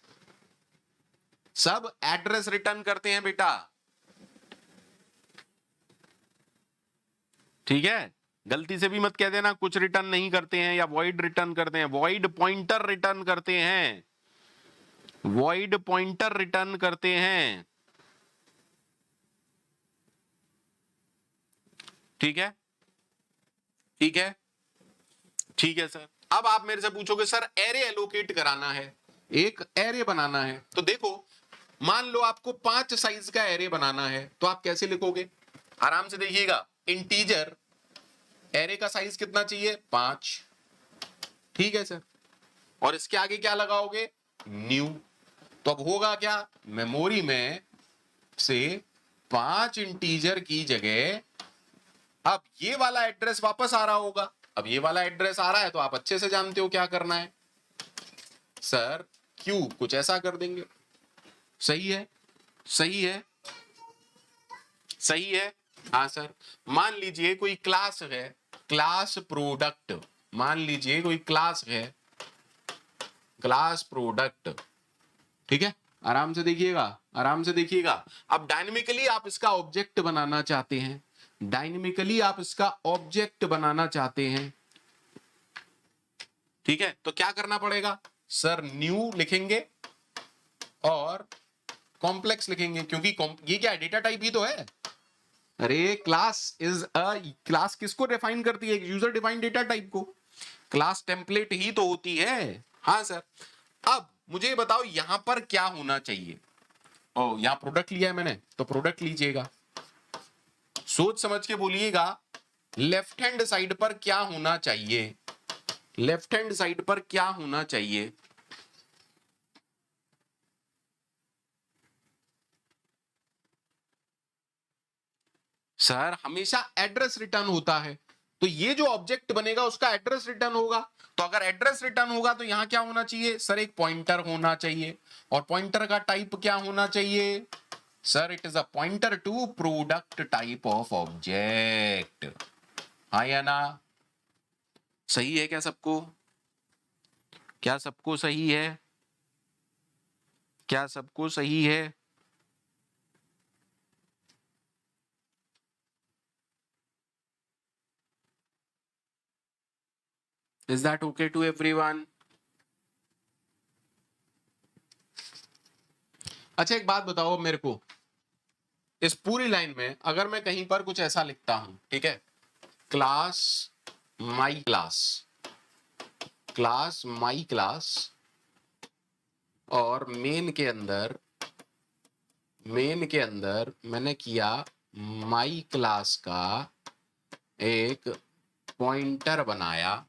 Speaker 1: सब एड्रेस रिटर्न करते हैं बेटा, ठीक है। गलती से भी मत कह देना कुछ रिटर्न नहीं करते हैं या वॉइड रिटर्न करते हैं, वॉइड पॉइंटर रिटर्न करते हैं, वॉइड पॉइंटर रिटर्न करते हैं, ठीक है, ठीक है, ठीक है सर। अब आप मेरे से पूछोगे सर एरे एलोकेट कराना है, एक एरे बनाना है, तो देखो मान लो आपको 5 साइज का एरे बनाना है, तो आप कैसे लिखोगे? आराम से देखिएगा, इंटीजर एरे का साइज कितना चाहिए? 5, ठीक है सर। और इसके आगे क्या लगाओगे? न्यू। तो अब होगा क्या? मेमोरी में से 5 इंटीजर की जगह अब ये वाला एड्रेस वापस आ रहा होगा। अब ये वाला एड्रेस आ रहा है तो आप अच्छे से जानते हो क्या करना है सर, क्यू कुछ ऐसा कर देंगे। सही है, सही है, सही है। हाँ सर, मान लीजिए कोई क्लास है, क्लास प्रोडक्ट, मान लीजिए कोई क्लास है, क्लास प्रोडक्ट, ठीक है। आराम से देखिएगा, आराम से देखिएगा। अब डायनेमिकली आप इसका ऑब्जेक्ट बनाना चाहते हैं, डायनेमिकली आप इसका ऑब्जेक्ट बनाना चाहते हैं, ठीक है। तो क्या करना पड़ेगा सर? न्यू लिखेंगे और कॉम्प्लेक्स लिखेंगे, क्योंकि ये क्या है? डेटा टाइप ही तो है। अरे क्लास इज अ, क्लास किसको डिफाइन करती है? यूजर डिफाइंड डेटा टाइप को। क्लास टेम्पलेट ही तो होती है। हाँ सर। अब मुझे बताओ यहां पर क्या होना चाहिए? ओ, यहां प्रोडक्ट लिया है मैंने, तो प्रोडक्ट लीजिएगा, सोच समझ के बोलिएगा। लेफ्ट हैंड साइड पर क्या होना चाहिए? लेफ्ट हैंड साइड पर क्या होना चाहिए? सर हमेशा एड्रेस रिटर्न होता है, तो ये जो ऑब्जेक्ट बनेगा उसका एड्रेस रिटर्न होगा। तो अगर एड्रेस रिटर्न होगा तो यहां क्या होना चाहिए सर? एक पॉइंटर होना चाहिए। और पॉइंटर का टाइप क्या होना चाहिए sir? It is a pointer to product type of object. हाँ या ना? सही है क्या सबको? क्या सबको सही है? क्या सबको सही है? Is that okay to everyone? अच्छा एक बात बताओ मेरे को, इस पूरी लाइन में अगर मैं कहीं पर कुछ ऐसा लिखता हूं, ठीक है, class my class, class my class, और मेन के अंदर, मेन के अंदर मैंने किया माई क्लास का एक पॉइंटर बनाया,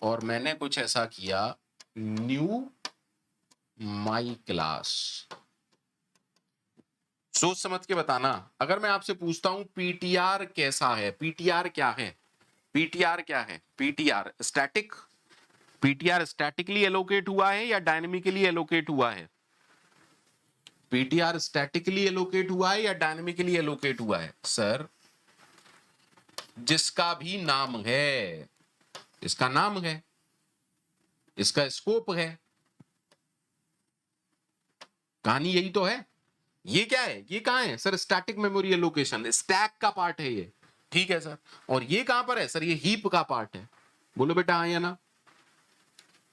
Speaker 1: और मैंने कुछ ऐसा किया न्यू माई क्लास। सोच समझ के बताना। अगर मैं आपसे पूछता हूं पीटीआर कैसा है, पीटीआर क्या है? पीटीआर क्या है? PTR static, PTR statically allocate हुआ है या डायनेमिकली एलोकेट हुआ है? पीटीआर स्टैटिकली एलोकेट हुआ है या डायनेमिकली एलोकेट हुआ है? सर जिसका भी नाम है, इसका नाम है, इसका स्कोप है, कहानी यही तो है। ये क्या है? ये कहां है sir? Static memory allocation, stack का पार्ट है ये, ठीक है सर। और ये कहां पर है सर? ये हीप का पार्ट है। बोलो बेटा हाँ या ना?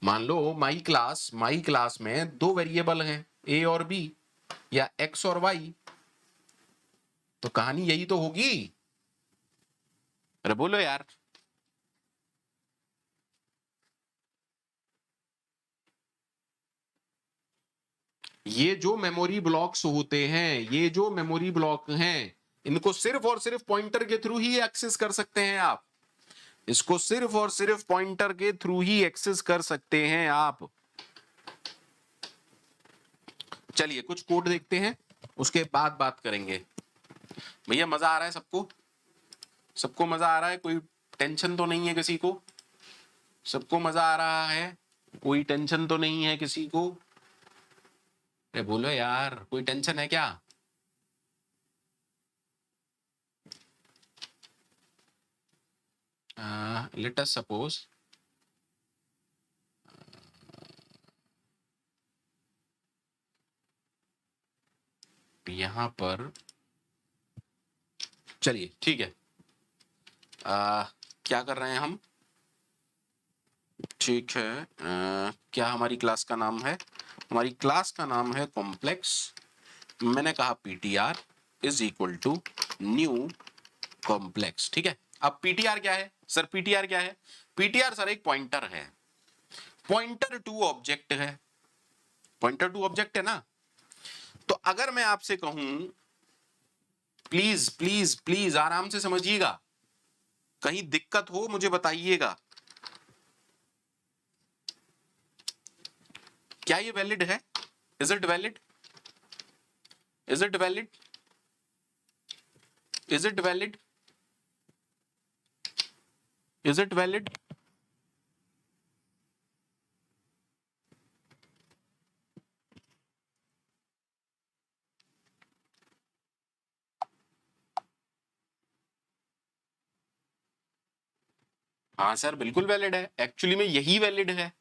Speaker 1: मान लो माई क्लास में 2 वेरिएबल हैं, ए और बी, या एक्स और वाई, तो कहानी यही तो होगी। अरे बोलो यार। ये जो मेमोरी ब्लॉक्स होते हैं, ये जो मेमोरी ब्लॉक हैं, इनको सिर्फ और सिर्फ पॉइंटर के थ्रू ही एक्सेस कर सकते हैं आप। इसको सिर्फ और सिर्फ पॉइंटर के थ्रू ही एक्सेस कर सकते हैं आप। चलिए कुछ कोड देखते हैं, उसके बाद बात करेंगे। भैया मजा आ रहा है सबको? सबको मजा आ रहा है? कोई टेंशन तो नहीं है किसी को? सबको मजा आ रहा है? कोई टेंशन तो नहीं है किसी को? अरे बोलो यार, कोई टेंशन है क्या? लेट अस सपोज यहां पर, चलिए ठीक है, क्या कर रहे हैं हम? ठीक है, क्या हमारी क्लास का नाम है? हमारी क्लास का नाम है कॉम्प्लेक्स। मैंने कहा PTR is equal to new complex, ठीक है। अब पीटीआर क्या है सर? पीटीआर क्या है? पीटीआर सर एक पॉइंटर है, पॉइंटर टू ऑब्जेक्ट है, पॉइंटर टू ऑब्जेक्ट है ना। तो अगर मैं आपसे कहूं, प्लीज प्लीज प्लीज आराम से समझिएगा, कहीं दिक्कत हो मुझे बताइएगा, क्या ये वैलिड है? Is it valid? Is it valid? Is it valid? Is it valid? हाँ सर बिल्कुल वैलिड है, एक्चुअली में यही वैलिड है।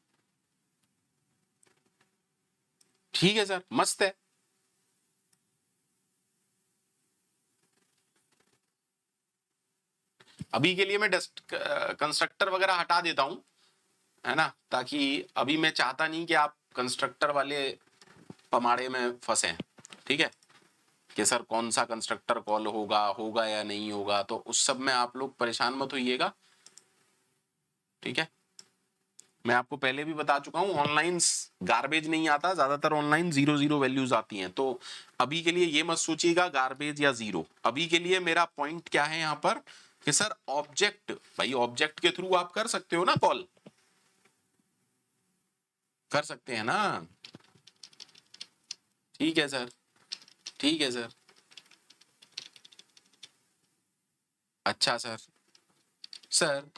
Speaker 1: ठीक है सर, मस्त है। अभी के लिए मैं डस्ट कंस्ट्रक्टर वगैरह हटा देता हूं, है ना, ताकि अभी मैं चाहता नहीं कि आप कंस्ट्रक्टर वाले पमाड़े में फंसे। ठीक है कि सर कौन सा कंस्ट्रक्टर कॉल होगा, होगा या नहीं होगा, तो उस सब में आप लोग परेशान मत होइएगा। ठीक है, मैं आपको पहले भी बता चुका हूं, ऑनलाइन गार्बेज नहीं आता, ज्यादातर ऑनलाइन 0 0 वैल्यूज आती हैं। तो अभी के लिए ये मत सोचिएगा गार्बेज या जीरो। अभी के लिए मेरा पॉइंट क्या है यहाँ पर कि सर ऑब्जेक्ट, भाई ऑब्जेक्ट के थ्रू आप कर सकते हो ना कॉल, कर सकते हैं ना। ठीक है सर, ठीक है सर। अच्छा सर, सर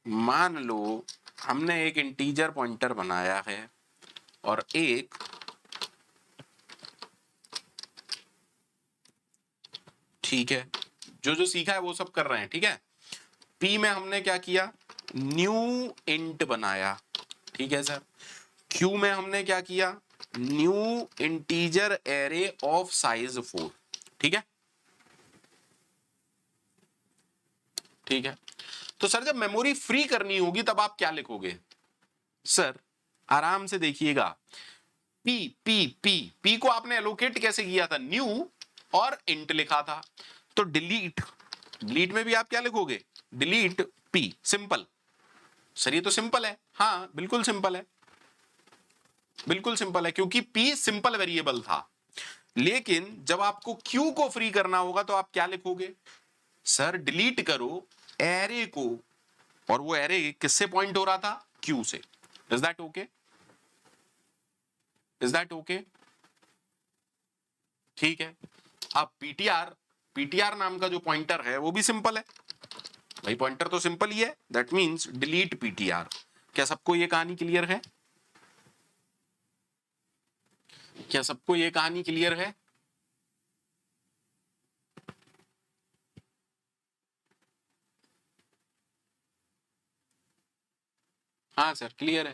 Speaker 1: मान लो हमने एक इंटीजर पॉइंटर बनाया है और एक ठीक है, जो जो सीखा है वो सब कर रहे हैं। ठीक है, पी में हमने क्या किया, न्यू इंट बनाया। ठीक है सर, क्यू में हमने क्या किया, new integer array of size 4। ठीक है, ठीक है। तो सर जब मेमोरी फ्री करनी होगी तब आप क्या लिखोगे? सर आराम से देखिएगा, पी पी पी पी को आपने एलोकेट कैसे किया था, न्यू और इंट लिखा था। तो डिलीट, डिलीट में भी आप क्या लिखोगे, डिलीट पी, सिंपल। सर ये तो सिंपल है, हाँ बिल्कुल सिंपल है, बिल्कुल सिंपल है, क्योंकि पी सिंपल वेरिएबल था। लेकिन जब आपको क्यू को फ्री करना होगा तो आप क्या लिखोगे, सर डिलीट करो एरे को, और वो एरे किससे पॉइंट हो रहा था, क्यू से। Is that okay? Is that okay? ठीक है। अब पीटीआर, पीटीआर नाम का जो पॉइंटर है वो भी सिंपल है, भाई पॉइंटर तो सिंपल ही है, दैट मींस डिलीट पीटीआर। क्या सबको ये कहानी क्लियर है? क्या सबको ये कहानी क्लियर है? हाँ सर क्लियर है,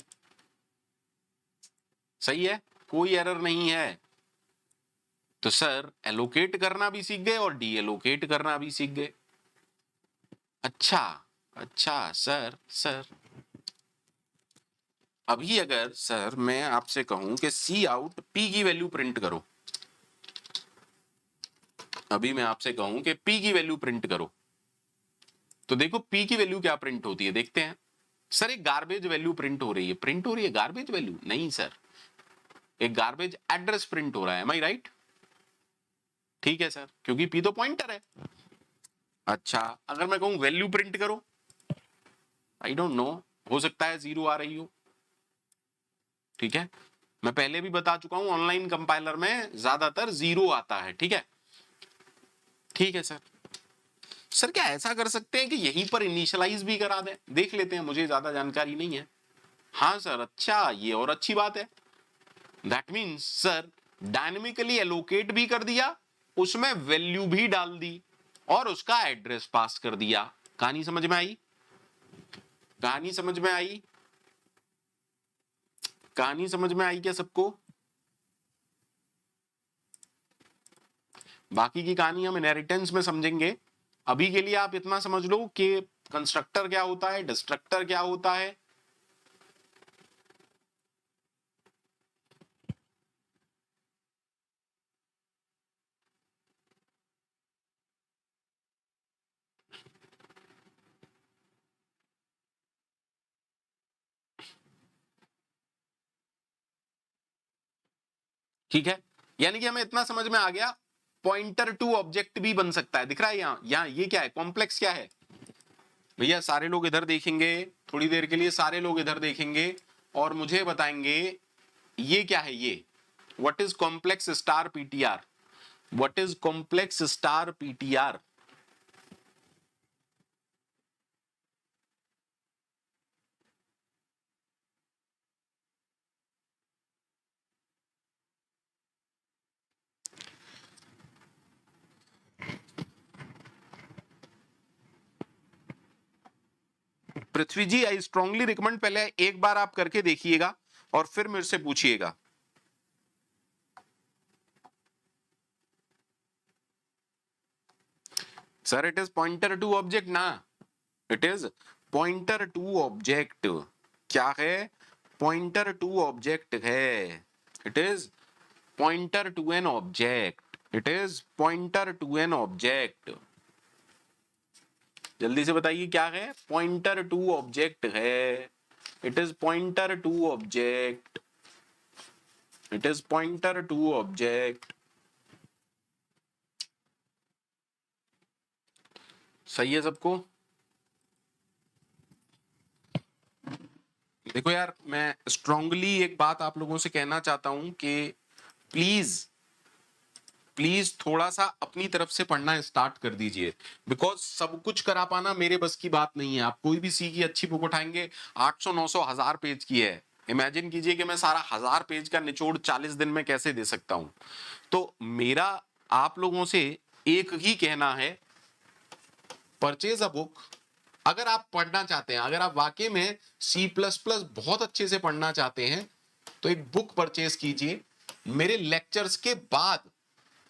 Speaker 1: सही है, कोई एरर नहीं है। तो सर एलोकेट करना भी सीख गए और डी एलोकेट करना भी सीख गए। अच्छा, अच्छा सर, सर अभी अगर सर मैं आपसे कहूं कि सी आउट पी की वैल्यू प्रिंट करो, अभी मैं आपसे कहूं कि पी की वैल्यू प्रिंट करो, तो देखो पी की वैल्यू क्या प्रिंट होती है, देखते हैं। सर एक गार्बेज वैल्यू प्रिंट हो रही है, प्रिंट हो रही है गार्बेज वैल्यू? नहीं सर, एक गार्बेज एड्रेस प्रिंट हो रहा है, एम आई राइट? ठीक है सर, क्योंकि पी तो पॉइंटर है। अच्छा अगर मैं कहूं वैल्यू प्रिंट करो, आई डोंट नो, हो सकता है जीरो आ रही हो। ठीक है, मैं पहले भी बता चुका हूं ऑनलाइन कंपाइलर में ज्यादातर जीरो आता है। ठीक है, ठीक है सर। सर क्या ऐसा कर सकते हैं कि यहीं पर इनिशियलाइज भी करा दें, देख लेते हैं, मुझे ज्यादा जानकारी नहीं है। हाँ सर, अच्छा ये और अच्छी बात है, that means sir dynamically allocate भी कर दिया, उसमें वैल्यू भी डाल दी और उसका एड्रेस पास कर दिया। कहानी समझ में आई? कहानी समझ में आई? कहानी समझ में आई क्या सबको? बाकी की कहानी हम इनहेरिटेंस में समझेंगे। अभी के लिए आप इतना समझ लो कि कंस्ट्रक्टर क्या होता है, डिस्ट्रक्टर क्या होता है। ठीक है, यानी कि हमें इतना समझ में आ गया, पॉइंटर टू ऑब्जेक्ट भी बन सकता है। दिख रहा है यहाँ ये क्या है, कॉम्प्लेक्स क्या है भैया? सारे लोग इधर देखेंगे, थोड़ी देर के लिए सारे लोग इधर देखेंगे और मुझे बताएंगे ये क्या है। ये what is complex star PTR? What is complex star PTR? Prithvi ji, I strongly recommend पहले एक बार आप करके देखिएगा और फिर मेरे से पूछिएगा। Sir it is pointer to object ना, it is pointer to object. क्या है? पॉइंटर टू ऑब्जेक्ट है। It is pointer to an object. It is pointer to an object. जल्दी से बताइए क्या है? पॉइंटर टू ऑब्जेक्ट है। It is pointer to object. It is pointer to object. सही है सबको? देखो यार, मैं स्ट्रांगली एक बात आप लोगों से कहना चाहता हूं कि प्लीज प्लीज थोड़ा सा अपनी तरफ से पढ़ना स्टार्ट कर दीजिए, बिकॉज सब कुछ करा पाना मेरे बस की बात नहीं है। आप कोई भी सी की अच्छी बुक उठाएंगे, 800 900 1000 पेज की है। इमेजिन कीजिए कि मैं सारा 1000 पेज का निचोड़ 40 दिन में कैसे दे सकता हूं। तो मेरा आप लोगों से एक ही कहना है, परचेज अ बुक। अगर आप पढ़ना चाहते हैं, अगर आप वाकई में C++ बहुत अच्छे से पढ़ना चाहते हैं, तो एक बुक परचेज कीजिए। मेरे लेक्चर्स के बाद,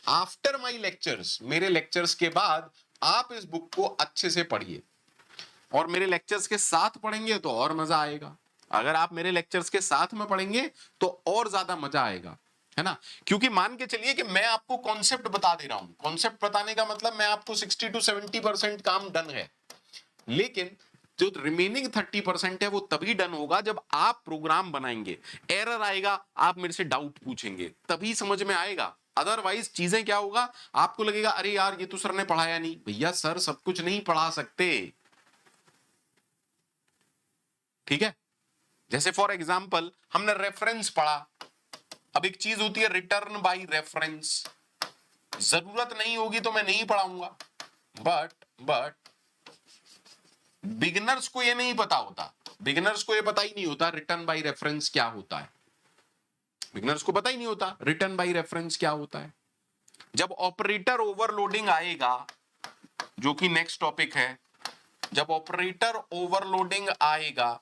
Speaker 1: आफ्टर माई लेक्चर्स, मेरे लेक्चर्स के बाद आप इस बुक को अच्छे से पढ़िए। और मेरे लेक्चर्स के साथ पढ़ेंगे तो और मजा आएगा। अगर आप मेरे लेक्चर्स के साथ में पढ़ेंगे तो और ज्यादा मजा आएगा, है ना? क्योंकि मान के चलिए कि मैं आपको कॉन्सेप्ट बता दे रहा हूं। कॉन्सेप्ट बताने का मतलब मैं आपको 60 to 70% काम डन है, लेकिन जो रिमेनिंग 30% है वो तभी डन होगा जब आप प्रोग्राम बनाएंगे। एरर आएगा, आप मेरे से डाउट पूछेंगे, तभी समझ में आएगा। अदरवाइज चीजें क्या होगा, आपको लगेगा अरे यार ये तो सर ने पढ़ाया नहीं। भैया सर सब कुछ नहीं पढ़ा सकते, ठीक है? जैसे फॉर एग्जाम्पल हमने रेफरेंस पढ़ा। अब एक चीज होती है रिटर्न बाय रेफरेंस। जरूरत नहीं होगी तो मैं नहीं पढ़ाऊंगा, बट बिगिनर्स को ये नहीं पता होता। बिगिनर्स को ये पता ही नहीं होता रिटर्न बाय रेफरेंस क्या होता है। बिगिनर्स को पता ही नहीं होता रिटर्न बाय रेफरेंस क्या होता है। जब ऑपरेटर ओवरलोडिंग आएगा, जो कि नेक्स्ट टॉपिक है, जब ऑपरेटर ओवरलोडिंग आएगा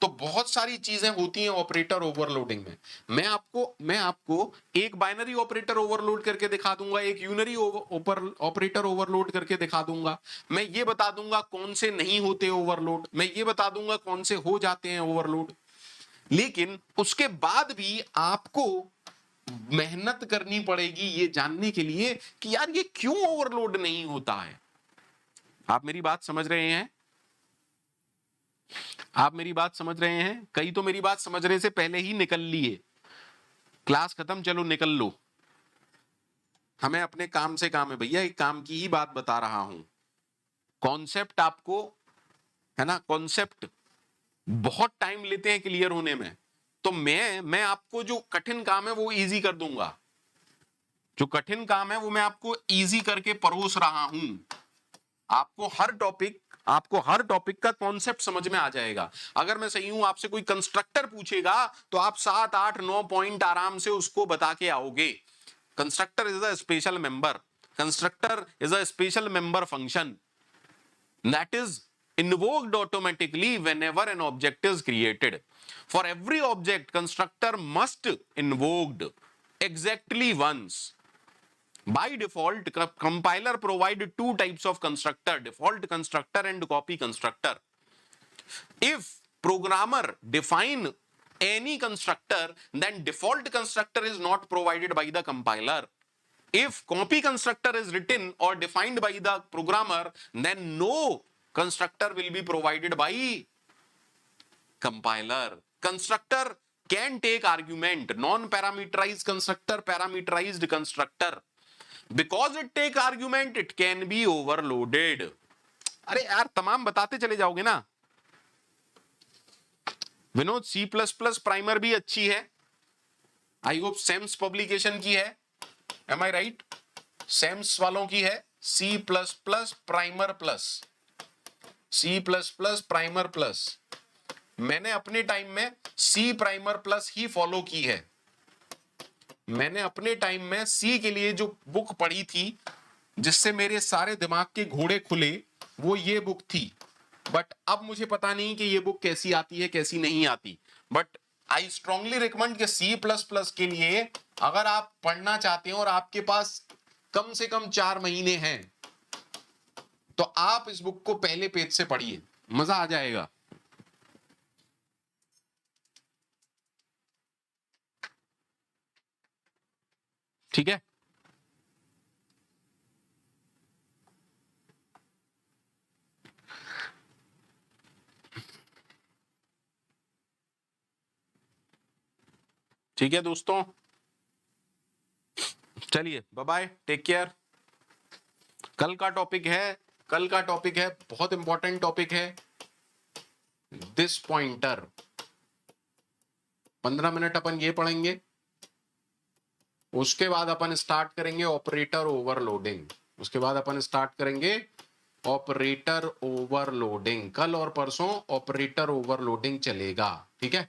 Speaker 1: तो बहुत सारी चीजें होती हैं ऑपरेटर ओवरलोडिंग में। मैं आपको एक बाइनरी ऑपरेटर ओवरलोड करके दिखा दूंगा, एक यूनरी ऑपरेटर ओवरलोड करके दिखा दूंगा। मैं ये बता दूंगा कौन से नहीं होते ओवरलोड, मैं ये बता दूंगा कौन से हो जाते हैं ओवरलोड। लेकिन उसके बाद भी आपको मेहनत करनी पड़ेगी ये जानने के लिए कि यार ये क्यों ओवरलोड नहीं होता है। आप मेरी बात समझ रहे हैं? आप मेरी बात समझ रहे हैं? कई तो मेरी बात समझने से पहले ही निकल लिए, क्लास खत्म चलो निकल लो। हमें अपने काम से काम है भैया, एक काम की ही बात बता रहा हूं। कॉन्सेप्ट आपको, है ना, कॉन्सेप्ट बहुत टाइम लेते हैं क्लियर होने में। तो मैं आपको जो कठिन काम है वो इजी कर दूंगा। जो कठिन काम है वो मैं आपको इजी करके परोस रहा हूं। आपको हर टॉपिक का कॉन्सेप्ट समझ में आ जाएगा। अगर मैं सही हूं, आपसे कोई कंस्ट्रक्टर पूछेगा तो आप 7 8 9 पॉइंट आराम से उसको बता के आओगे। Constructor is a special member. Constructor is a special member function that is invoked automatically whenever an object is created. For every object, constructor must invoked exactly once. By default, compiler provide two types of constructor: default constructor and copy constructor. If programmer define any constructor, then default constructor is not provided by the compiler. If copy constructor is written or defined by the programmer, then no constructor will be provided by compiler. Constructor can take argument, non parameterised constructor, parameterised constructor, because it take argument it can be overloaded. अरे यार तमाम बताते चले जाओगे ना। Vinod C plus plus primer भी अच्छी है, आई होप सेम्स पब्लिकेशन की है, एम आई राइट? सेम्स वालों की है C plus plus primer plus, C plus plus primer plus. मैंने अपने टाइम में सी प्राइमर प्लस ही फॉलो की है। मैंने अपने टाइम में सी के लिए जो बुक पढ़ी थी जिससे मेरे सारे दिमाग के घोड़े खुले, वो ये बुक थी। बट अब मुझे पता नहीं कि ये बुक कैसी आती है कैसी नहीं आती। बट आई स्ट्रांगली रिकमेंड कि सी प्लस प्लस के लिए अगर आप पढ़ना चाहते हैं और आपके पास कम से कम 4 महीने हैं तो आप इस बुक को पहले पेज से पढ़िए, मजा आ जाएगा। ठीक है, ठीक है दोस्तों, चलिए बाय बाय, टेक केयर। कल का टॉपिक है बहुत इंपॉर्टेंट टॉपिक है, दिस पॉइंटर। 15 मिनट अपन ये पढ़ेंगे, उसके बाद अपन स्टार्ट करेंगे ऑपरेटर ओवरलोडिंग। उसके बाद अपन स्टार्ट करेंगे ऑपरेटर ओवरलोडिंग। कल और परसों ऑपरेटर ओवरलोडिंग चलेगा, ठीक है?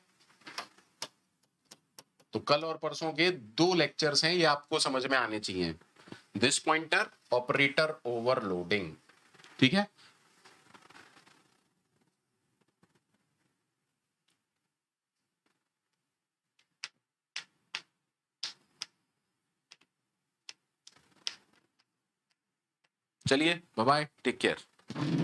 Speaker 1: तो कल और परसों के 2 लेक्चर्स हैं, ये आपको समझ में आने चाहिए। दिस पॉइंटर, ऑपरेटर ओवरलोडिंग, ठीक है? चलिए बाय बाय, टेक केयर।